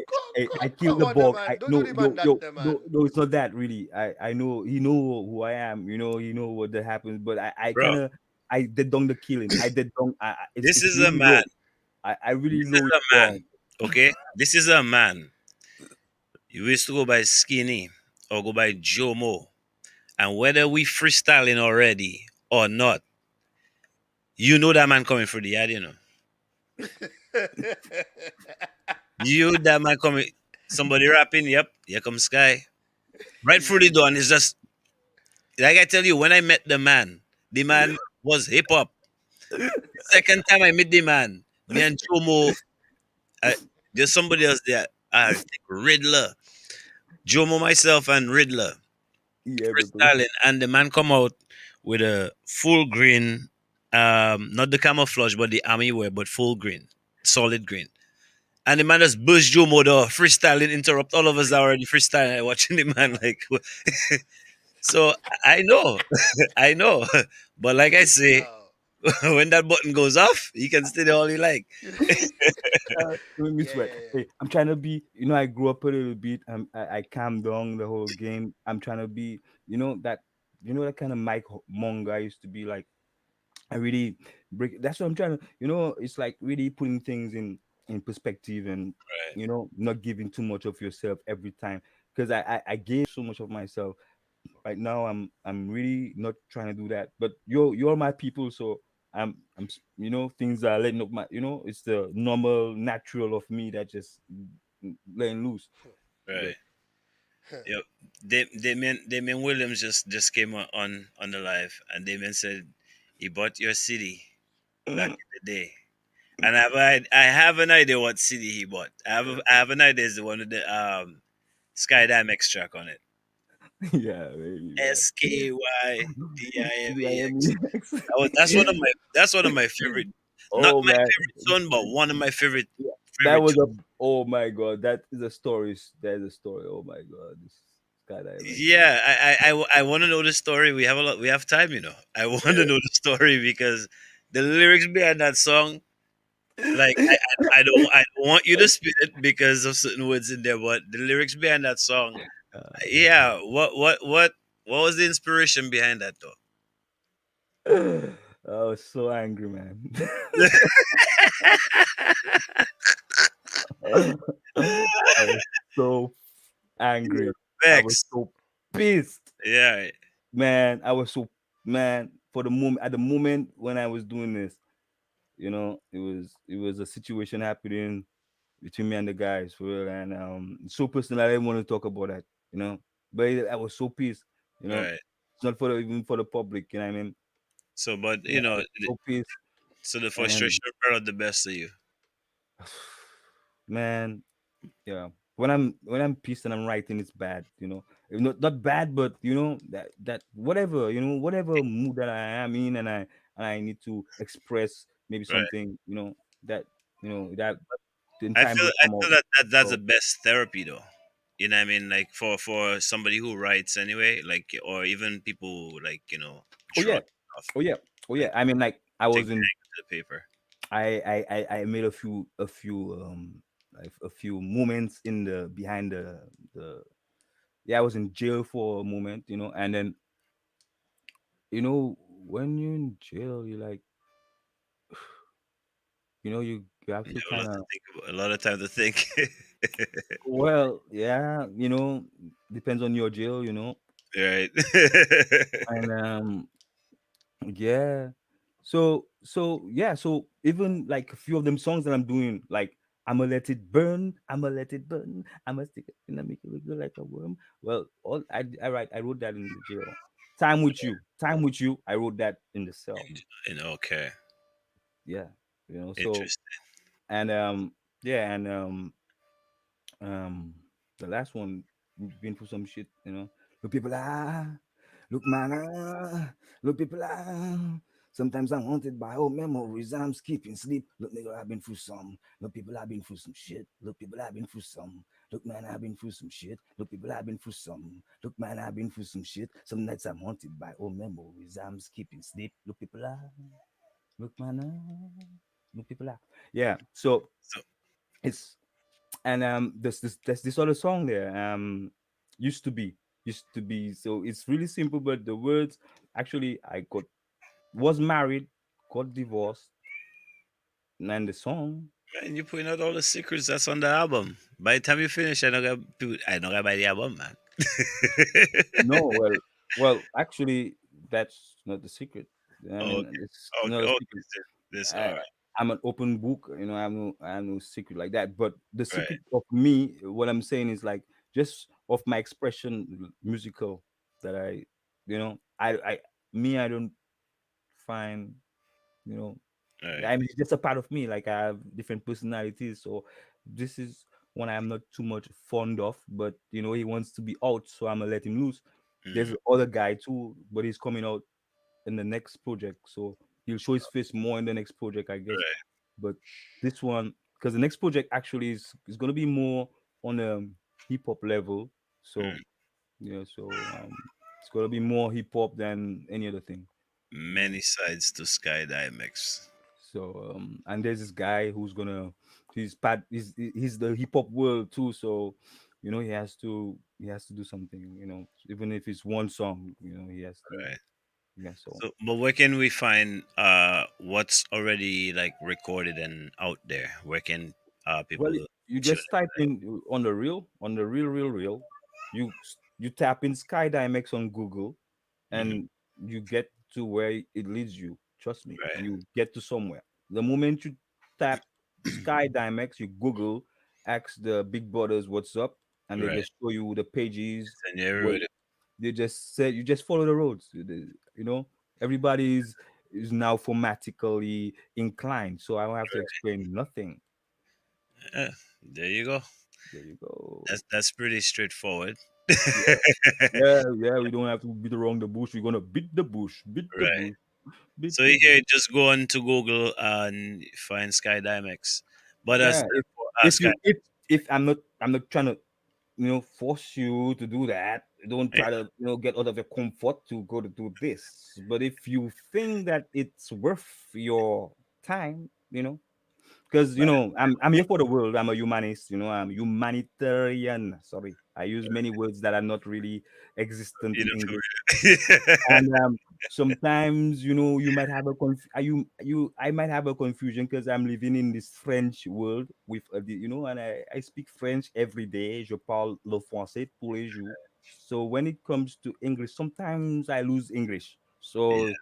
I Come killed the on, the bug. man. I Don't do no the man yo that, yo the no man. no. It's not that really. I know he know who I am. He know what that happens. But I kind Bro, of, I did down the killing. I did down. this It's is a really man. low. I really This is low it a down. man. Okay, this is a man. You used to go by Skinny or go by Jomo, and whether we freestyling already or not, you know that man coming for the yard. You that man coming. Somebody rapping. Yep, here comes Sky. Right through the door, and it's just like I tell you. When I met the man was hip hop. Second time I met the man, me and Jomo, there's somebody else there. I think Riddler, Jomo, myself, and Riddler Yeah, everybody. freestyling, and the man come out with a full green, not the camouflage, but the army wear, but full green, solid green. And the man just burst Jomo the freestyling, interrupt all of us that already freestyling, watching the man like. So I know, I know, but like I say, Oh, when that button goes off, you can stay there all you like. you- Don't me yeah, sweat. yeah, yeah. Hey, I'm trying to be. I grew up a little bit. I calmed down the whole game. I'm trying to be. That. That kind of Mike Monga I used to be like. I really break. That's what I'm trying to. It's like really putting things in perspective and Right, not giving too much of yourself every time, because I gave so much of myself. Right now I'm really not trying to do that. But you're my people, so things are letting up my. It's the normal natural of me that just letting loose. But right. Yep. Damien Williams just came on the live, and Damien said he bought your city back in the day. And I have an idea what city he bought. I have an idea. It's the one with the Skydime extract on it. yeah, baby, man. SKYDIMEX. DIMEX. That's one of my favorite. Not Oh my man. favorite song, but one of my favorite Yeah, that favorite. was a. Oh my god, that is a story. That is a story. Oh my god, this skydiving. Yeah, I want to know the story. We have a lot. We have time, I want to know the story because the lyrics behind that song, like I don't want you to spit it because of certain words in there, but the lyrics behind that song, yeah. What was the inspiration behind that I was so angry, man. though? I was so angry. I was Vex. so pissed, Yeah. man. I was so, man, for the moment, at the moment when I was doing this, it was a situation happening between me and the guys for real, and so personal. I didn't want to talk about that. you know. But I was so pissed, you know. Right. It's not for the, even for the public, you know what I mean? So, but Yeah, I was so pissed, so the and frustration brought out the best of you. man, yeah. When I'm pissed and I'm writing, it's bad, you know. Not bad, but you know that whatever, you know, whatever mood that I am in, and I need to express maybe Right. something, you know, that that in I time feel will I come out. feel that's the So best therapy though. You know what I mean? Like for somebody who writes anyway, like or even people who, like, oh draw yeah, stuff, oh yeah, oh yeah. like I mean, like I take was the in. ink to the paper. I made a few like a few moments in the behind the yeah, I was in jail for a moment, you know, and then you know when you're in jail, you like you have You to have a kind lot to of think about, a lot of time to think. well, yeah, depends on your jail, Right. and yeah. So even like a few of them songs that I'm doing, like I'ma let it burn, I'ma let it burn, I'ma stick it and I make it look good like a worm. Well, all I wrote that in the jail. Time with you. I wrote that in the cell. Okay. Yeah, so Interesting. and yeah, and um the last one been through some shit, look people look man look people sometimes I'm haunted by old memories, I'm skipping sleep, look nigga, I've been through some, look people, I've been through some shit, look people, I've been through some, look man, I've been through some shit, look people, I've been through some, look man, I've been through some shit, some nights I'm haunted by old memories, I'm skipping sleep, look people, look man, look people, yeah. So So it's and there's this other song there, used to be so it's really simple, but the words, actually, I got was married, got divorced, and the song. man, you putting out all the secrets that's on the album. By the time you finish, I don't gotta buy the album, man. No, actually, that's not the secret. I Oh, mean, okay. it's Okay. not a Okay. secret. All I, right. I'm an open book, I have no secret like that. But the Right. secret of me, what I'm saying is like just of my expression, musical, that I me, I don't find, you know, Right. I mean, it's just a part of me. Like I have different personalities, so this is one I'm not too much fond of. But he wants to be out, so I'm gonna let him loose. There's Hmm. other guy too, but he's coming out in the next project, so he'll show his face more in the next project, I guess. Right. But this one, because the next project actually is gonna be more on a hip hop level. So Mm. yeah, so it's gonna be more hip hop than any other thing. You know. Many sides to Skydive Mix. So and there's this guy who's gonna he's the hip hop world too. So he has to do something. Even if it's one song, he has to. Right. Yeah. So So, but where can we find what's already like recorded and out there? Where can well, people you tune just type in on the real. You tap in Skydimex on Google, in? Hmm. and you get to where it leads you. Trust me, Right. you get to somewhere. The moment you tap Skydimex, you Google, ask the big brothers what's up, and they Right. just show you the pages. And you Where everywhere. they just said you just follow the roads. You know, everybody is now formatically inclined, so I don't have to explain nothing. Yeah, there you go. There you go. That's pretty straightforward. Yeah, yeah, yeah. We don't have to beat around the bush. We're gonna beat the Right. bush, beat So the bush. here, just go on to Google and find Skydimex. But Yeah, if Sky, you if I'm not trying to force you to do that. Don't yeah, try to get out of your comfort to go to do this. But if you think that it's worth your time, because I'm here for the world. I'm a humanist. I'm humanitarian. Sorry, I use many words that are not really existent you in know, English. for And sometimes you might have I might have a confusion because I'm living in this French world with and I speak French every day. Je parle le français tous les jours. So when it comes to English, sometimes I lose English. yeah, So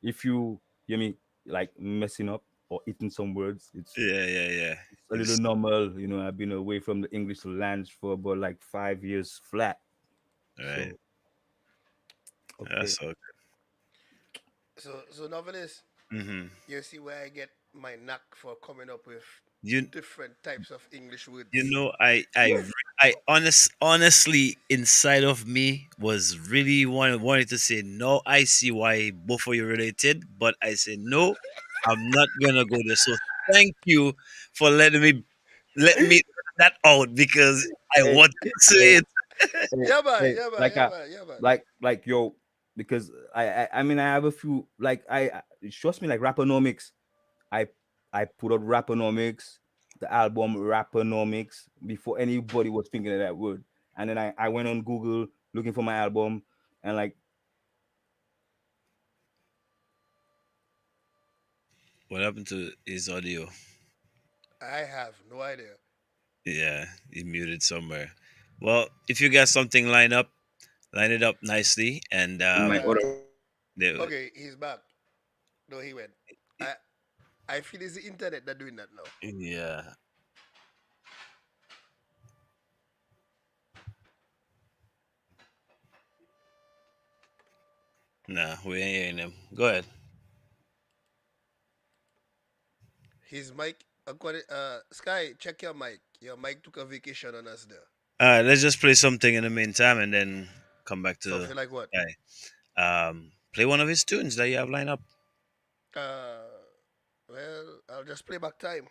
if you hear me like messing up or eating some words, it's yeah. it's a little It's normal. I've been away from the English lands for about like 5 years flat. Right. So okay. That's so. So novelist, Mm-hmm. you see where I get my knack for coming up with You different types of English you words. know honestly inside of me was really wanted to say no. I see why both of you related, but I said no. I'm not gonna go there. So thank you for let me that out because I Hey, wanted to say hey, it. hey, Yeah, man. hey, Yeah, man. like Yeah, man. Yeah, man. yo, because I mean I have a few like trust me like Rappernomics. I I put up Rappernomics, the album Rappernomics before anybody was thinking of that word, and then I went on Google looking for my album, and like What happened to his audio? I have no idea. Yeah, he muted somewhere. Well, if you got something lined up, line it up nicely, and my Uh, other they, okay, he's back. No, he went. I I feel it's the internet that doing that now. yeah, nah, we ain't hearing him. Go ahead. His mic, Sky, check your mic. Your mic took a vacation on us there. All right, let's just play something in the meantime, and then come back to Something like what? guy. Play one of his tunes that you have lined up. Uh, well, I'll just play back time.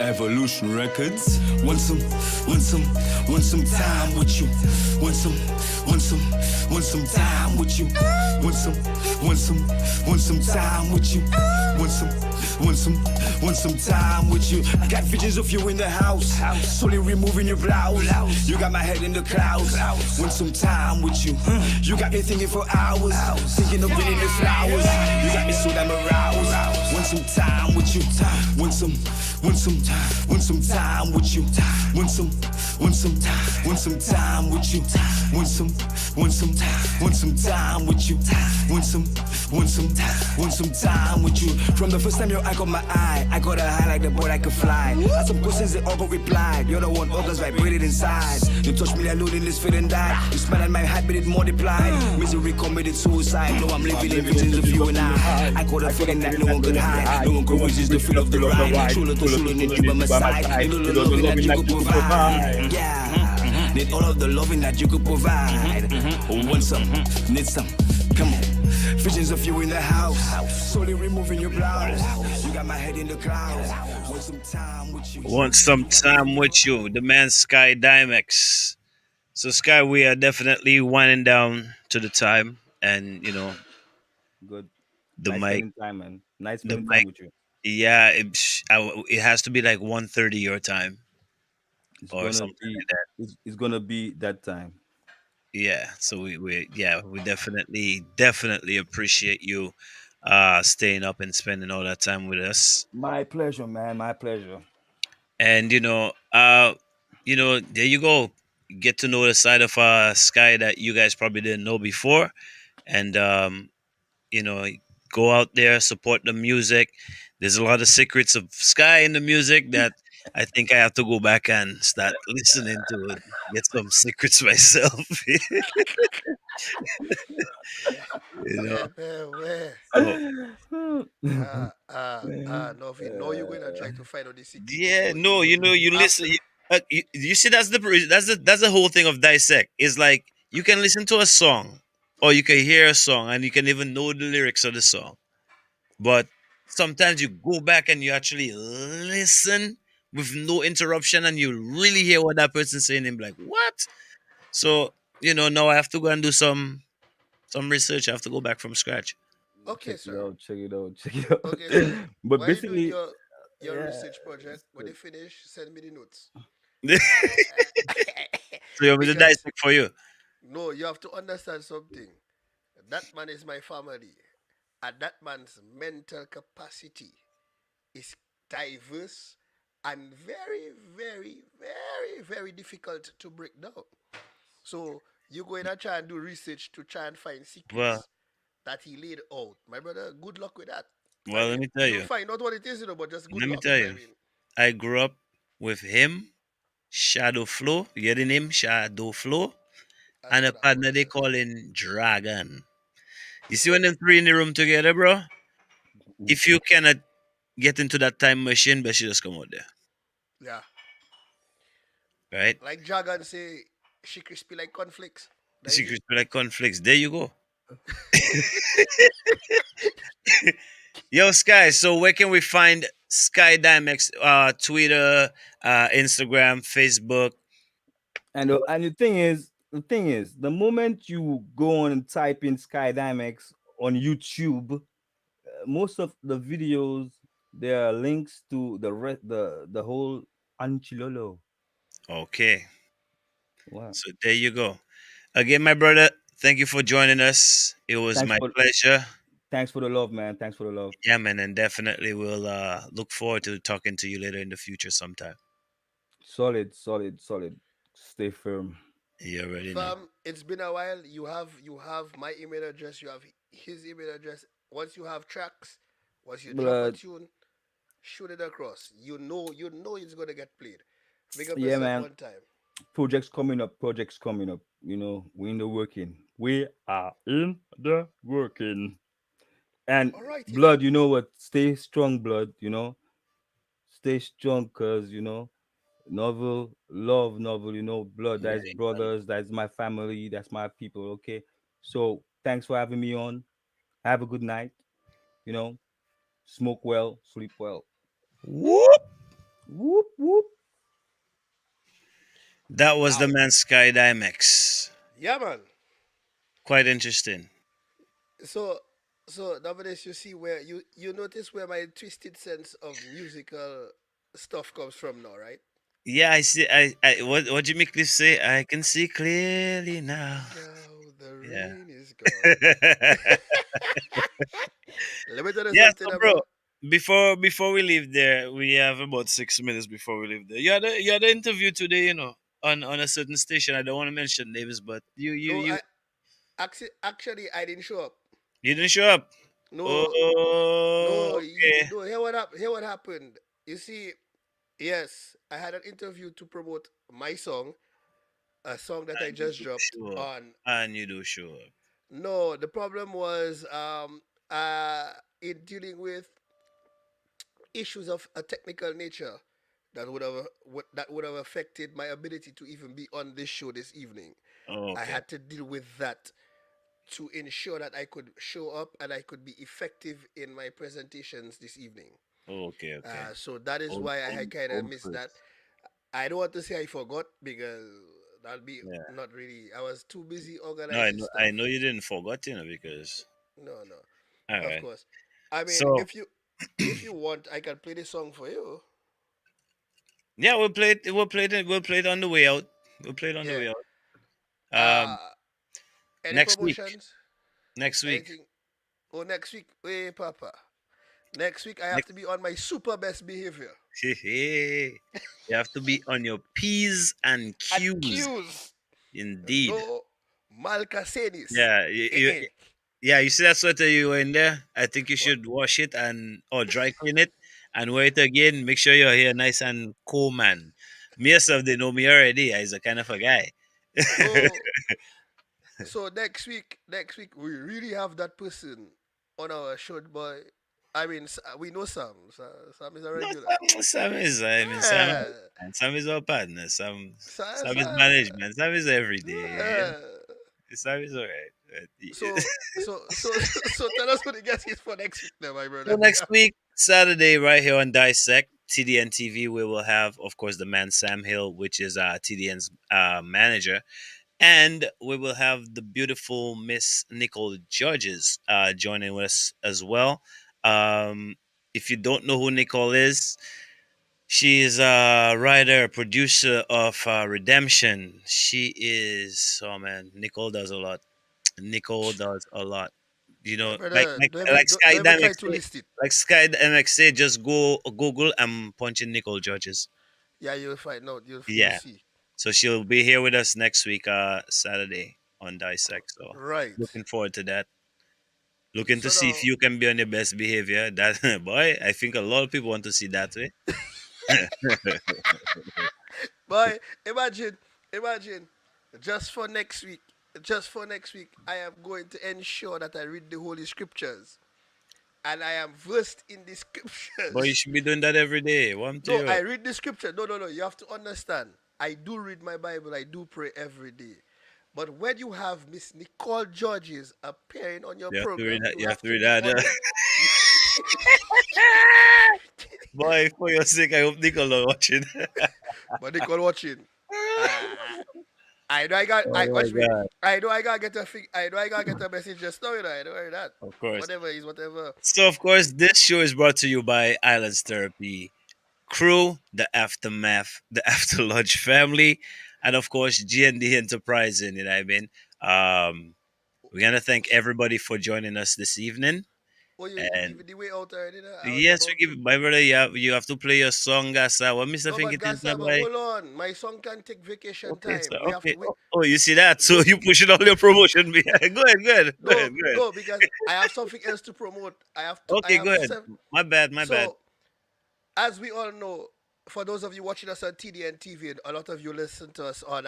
Evolution Records. Want some, want some time with you. Want some, want some, want some time with you. Want some, want some, want some time with you. Want some, want some, want some time with you. I got visions of you in the house, slowly removing your blouse. You got my head in the clouds. Want some time with you. You got me thinking for hours, thinking of getting the flowers. You got me so damn aroused. Want some time with you. Want some, want some time with you. Want some, want some, want some time with you. Want some, want some, want some time with you. Want some, want some, want some time with you. From the first time your eye caught my eye, I got a high like the boy I could fly. Ask some questions, they all got replied. You're the one organs vibrated inside. You touch me alone in this feeling die. You smile at my heart, but it multiplied. Misery committed suicide. No, I'm living in visions of you and I got a feeling that no one could hide. No one could resist the feel of the ride. Shoulder to shoulder, need you by my side. Need all the loving that you could provide. Yeah. Need all of the loving that you could provide. Want some, need some. Come on. Visions of you in the house. Slowly removing your blouse. You got my head in the clouds. Want some time with you. Want some time with you, the man Sky Dimex. So Sky, we are definitely winding down to the time, and good. the Nice mic, spending time, man. Nice the spending time mic. with you. Yeah, it has to be like 1:30 your time It's or gonna something be like that. it's gonna be that time. Yeah, so we definitely appreciate you staying up and spending all that time with us. My pleasure, man. My pleasure. And there you go. Get to know the side of Sky that you guys probably didn't know before, and you know, go out there, support the music. There's a lot of secrets of Sky in the music that I think I have to go back and start listening to it, get some secrets myself. Yeah, you know, yeah, man, where? so Novi, no, you're gonna try to find out the secret yeah, before you no, you after. listen. You see, that's the whole thing of dissect. Is like you can listen to a song, or you can hear a song, and you can even know the lyrics of the song. But sometimes you go back and you actually listen with no interruption, and you really hear what that person's saying, and be like, "What?" So now I have to go and do some research. I have to go back from scratch. Okay, Check it sir. out. Check it out. Check it out. Okay, sir. But While you doing basically, your yeah, research project, it's when you good. finish, send me the notes. So you want me to Because dissect for you? no, you have to understand something. That man is my family, and that man's mental capacity is diverse and very, very, very, very difficult to break down. So you go in and try and do research to try and find Well, secrets. that he laid out, my brother, good luck with that. I Well, mean, let me tell you'll you. find out what it is, but just good Let me luck. tell I you. mean, I grew up with him, Shadow Flow. You hear the name Shadow Flow, I and know a that partner word, they yes. call in Dragon. You see when them three in the room together, bro? If you cannot get into that time machine, but you just come out there, Yeah. right? Like Jagan say, she crispy like cornflakes. That is it. Secret like conflicts. There you go. Yo, Sky. So where can we find Sky Dimex? Twitter, Instagram, Facebook. And the thing is, the moment you go on and type in Skydymex on YouTube, most of the videos there are links to the whole Anchilolo. Okay. Wow. So there you go. Again, my brother, thank you for joining us. It was Thanks my for pleasure. thanks for the love, man. Thanks for the love. Yeah, man, and definitely we'll look forward to talking to you later in the future sometime. Solid, solid, solid. Stay firm. You already know. Fam, it's been a while. You have my email address. You have his email address. Once you have tracks, once you drop a But tune, shoot it across. You know it's gonna get played. Big up yeah, yourself man. one time. Projects coming up. Projects coming up. We in the working. We are in the working. And Alrighty then. blood, you know what? Stay strong, blood. Stay strong, cause novel, love, novel. Blood. That's Right. brothers. That's my family. That's my people. Okay. So thanks for having me on. Have a good night. You know, smoke well, sleep well. Whoop. Whoop whoop. That was the Wow. man Skydimex. Yeah, man. Quite interesting. So, so nowadays you see where you notice where my twisted sense of musical stuff comes from now, right? Yeah, I see. What Jimmy Cliff say? I can see clearly now. Now the Yeah. rain is gone. Let me tell you Yeah. something So, bro, about. before we leave there, we have about 6 minutes before we leave there. You had an interview today, on a certain station. I don't want to mention names, but you you No, you actually I didn't show up. you didn't show up. No, Oh, no, okay. no. Here what happened. You see, yes, I had an interview to promote my song, a song that I And you just do dropped show up. on. And you do show up. No, the problem was in dealing with issues of a technical nature that would have affected my ability to even be on this show this evening. Oh, I okay. had to deal with that to ensure that I could show up and I could be effective in my presentations this evening. Okay. Okay. So that is Hold, why I hold, kind of hold missed that. first. I don't want to say I forgot because that'll be Yeah. not really. I was too busy No, I organizing know. I stuff. know you didn't forget, because. No, no, All of right. course. I mean, So if you want, I can play the song for you. yeah, we'll play it. We'll play it on the way out. We'll play it on the Yeah. way out. Uh, any Next week. promotions? Next week. Anything? Oh, next week. Hey, Papa. Next week I have Next. to be on my super best behavior. You have to be on your P's and And Q's. cues. Indeed. No Malcasenis. Yeah. Eh-eh. Yeah. You see that sweater you were in there? I think you What? should wash it and or dry clean it and wear it again. Make sure your hair nice and cool, man. Me yourself, they know me already. I's a kind of a guy. So next week we really have that person on our show, boy. I mean, we know Sam. Sam is a No, regular. Sam is. I mean, Sam. Yeah. And Sam is our partner. Sam is Sam. management. Sam is every day. Yeah. Yeah. Sam is alright. So so tell us what the guest is for next week, now, my So brother. next week, Saturday, right here on Dissect TDN TV, we will have, of course, the man Sam Hill, which is TDN's manager, and we will have the beautiful Miss Nicole Judges joining us as well. Um, if you don't know who Nicole is, she is a writer, producer of Redemption. She is, oh man, Nicole does a lot. Nicole does a lot. My Like brother, like don't ever, like don't Sky ever Dynamic try to say, list it. just go Google and punch in Nicole Judges. Yeah, you'll find out. You'll Yeah. see. So she'll be here with us next week, Saturday on Dissect. So Right. looking forward to that. Looking to So see if now, you can be on your best behavior. That boy, I think a lot of people want to see that way. boy, imagine, imagine, just for next week, just for next week, I am going to ensure that I read the Holy Scriptures and I am versed in the But you Scriptures. should be doing that every day. One to No, I you. read the Scripture. No, no, no. You have to understand. I do read my Bible. I do pray every day. But when you have Miss Nicole Georges appearing on your You have to read program, that. you You have have to to read be that. on. Boy, for your sake, I hope Nicola watching. But Nicole watching. Ah, I know I got. I Oh watch my me. god! I know I gotta get a. I know I gotta get a message just now. You know. I know that. Of course. Whatever is whatever. So, of course, this show is brought to you by Islands Therapy Crew, the Aftermath, the After Lunch family, and of course, G&D Enterprising. You know what I mean? We're gonna thank everybody for joining us this evening. Oh, you And give the way out already. Nah? I was yes, we about give to. my brother. You have to play your song, Gasa. What Mr. No, but Fingertips, Gasa, but boy? hold on. My son can take vacation Okay, time. so We have okay. to wait. Oh, you see that? So No, you pushing all your promotion behind. Go ahead, go ahead, go no, ahead, go ahead. no, because I have something else to promote. I have to. I Okay, go have ahead. seven. My bad, my bad. So, as we all know, for those of you watching us on TDN TV, and a lot of you listen to us on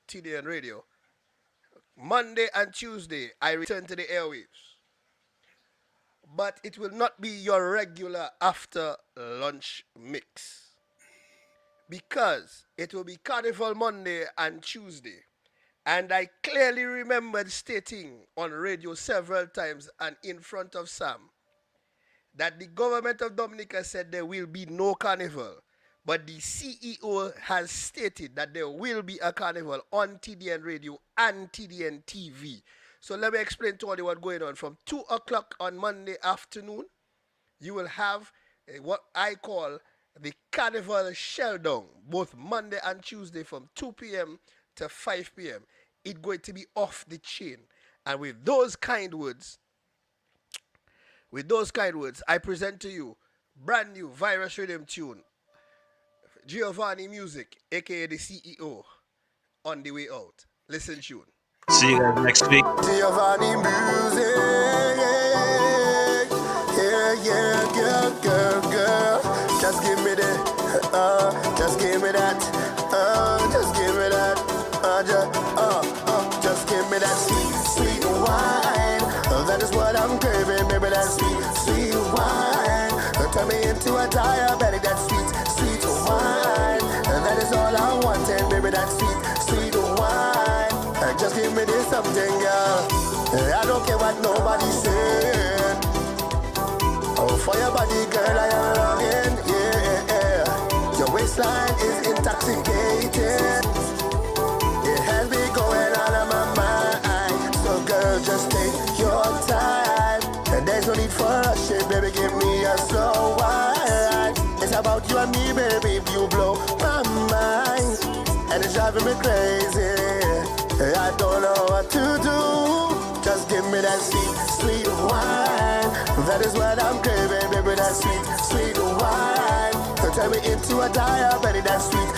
TDN Radio. Monday and Tuesday, I return to the airwaves, but it will not be your regular after lunch mix because it will be Carnival Monday and Tuesday. And I clearly remembered stating on radio several times and in front of Sam that the government of Dominica said there will be no carnival. But the CEO has stated that there will be a carnival on TDN Radio and TDN TV. So let me explain to you what's going on. From 2 o'clock on Monday afternoon, you will have what I call the Carnival Shelldown, both Monday and Tuesday from 2 p.m. to 5 p.m. It's going to be off the chain. And with those kind words, I present to you brand new Virus Rhythm tune, Giovanni Music, aka the CEO, on the way out. Listen tune. See you guys next week. Giovanni music. Yeah, yeah, girl, girl, girl. Just give me just give me that, just give me that, just give me that sweet, sweet wine. That is what I'm craving, baby, that sweet, sweet wine. Turn me into a diabetic, that sweet, sweet wine. That is all I want, and baby, that sweet, sweet wine. Just give me this something, girl. I don't care what nobody said. Oh, for your body, girl, I am longing, yeah. Your waistline is intoxicating. It has me going out of my mind. So, girl, just take your time. And there's no need for rushing, baby, give me a slow wine. It's about you and me, baby, you blow my mind. And it's driving me crazy. I don't know what to do. Just give me that sweet, sweet wine. That is what I'm craving, baby, that sweet, sweet wine. Turn me into a diabetic, that sweet,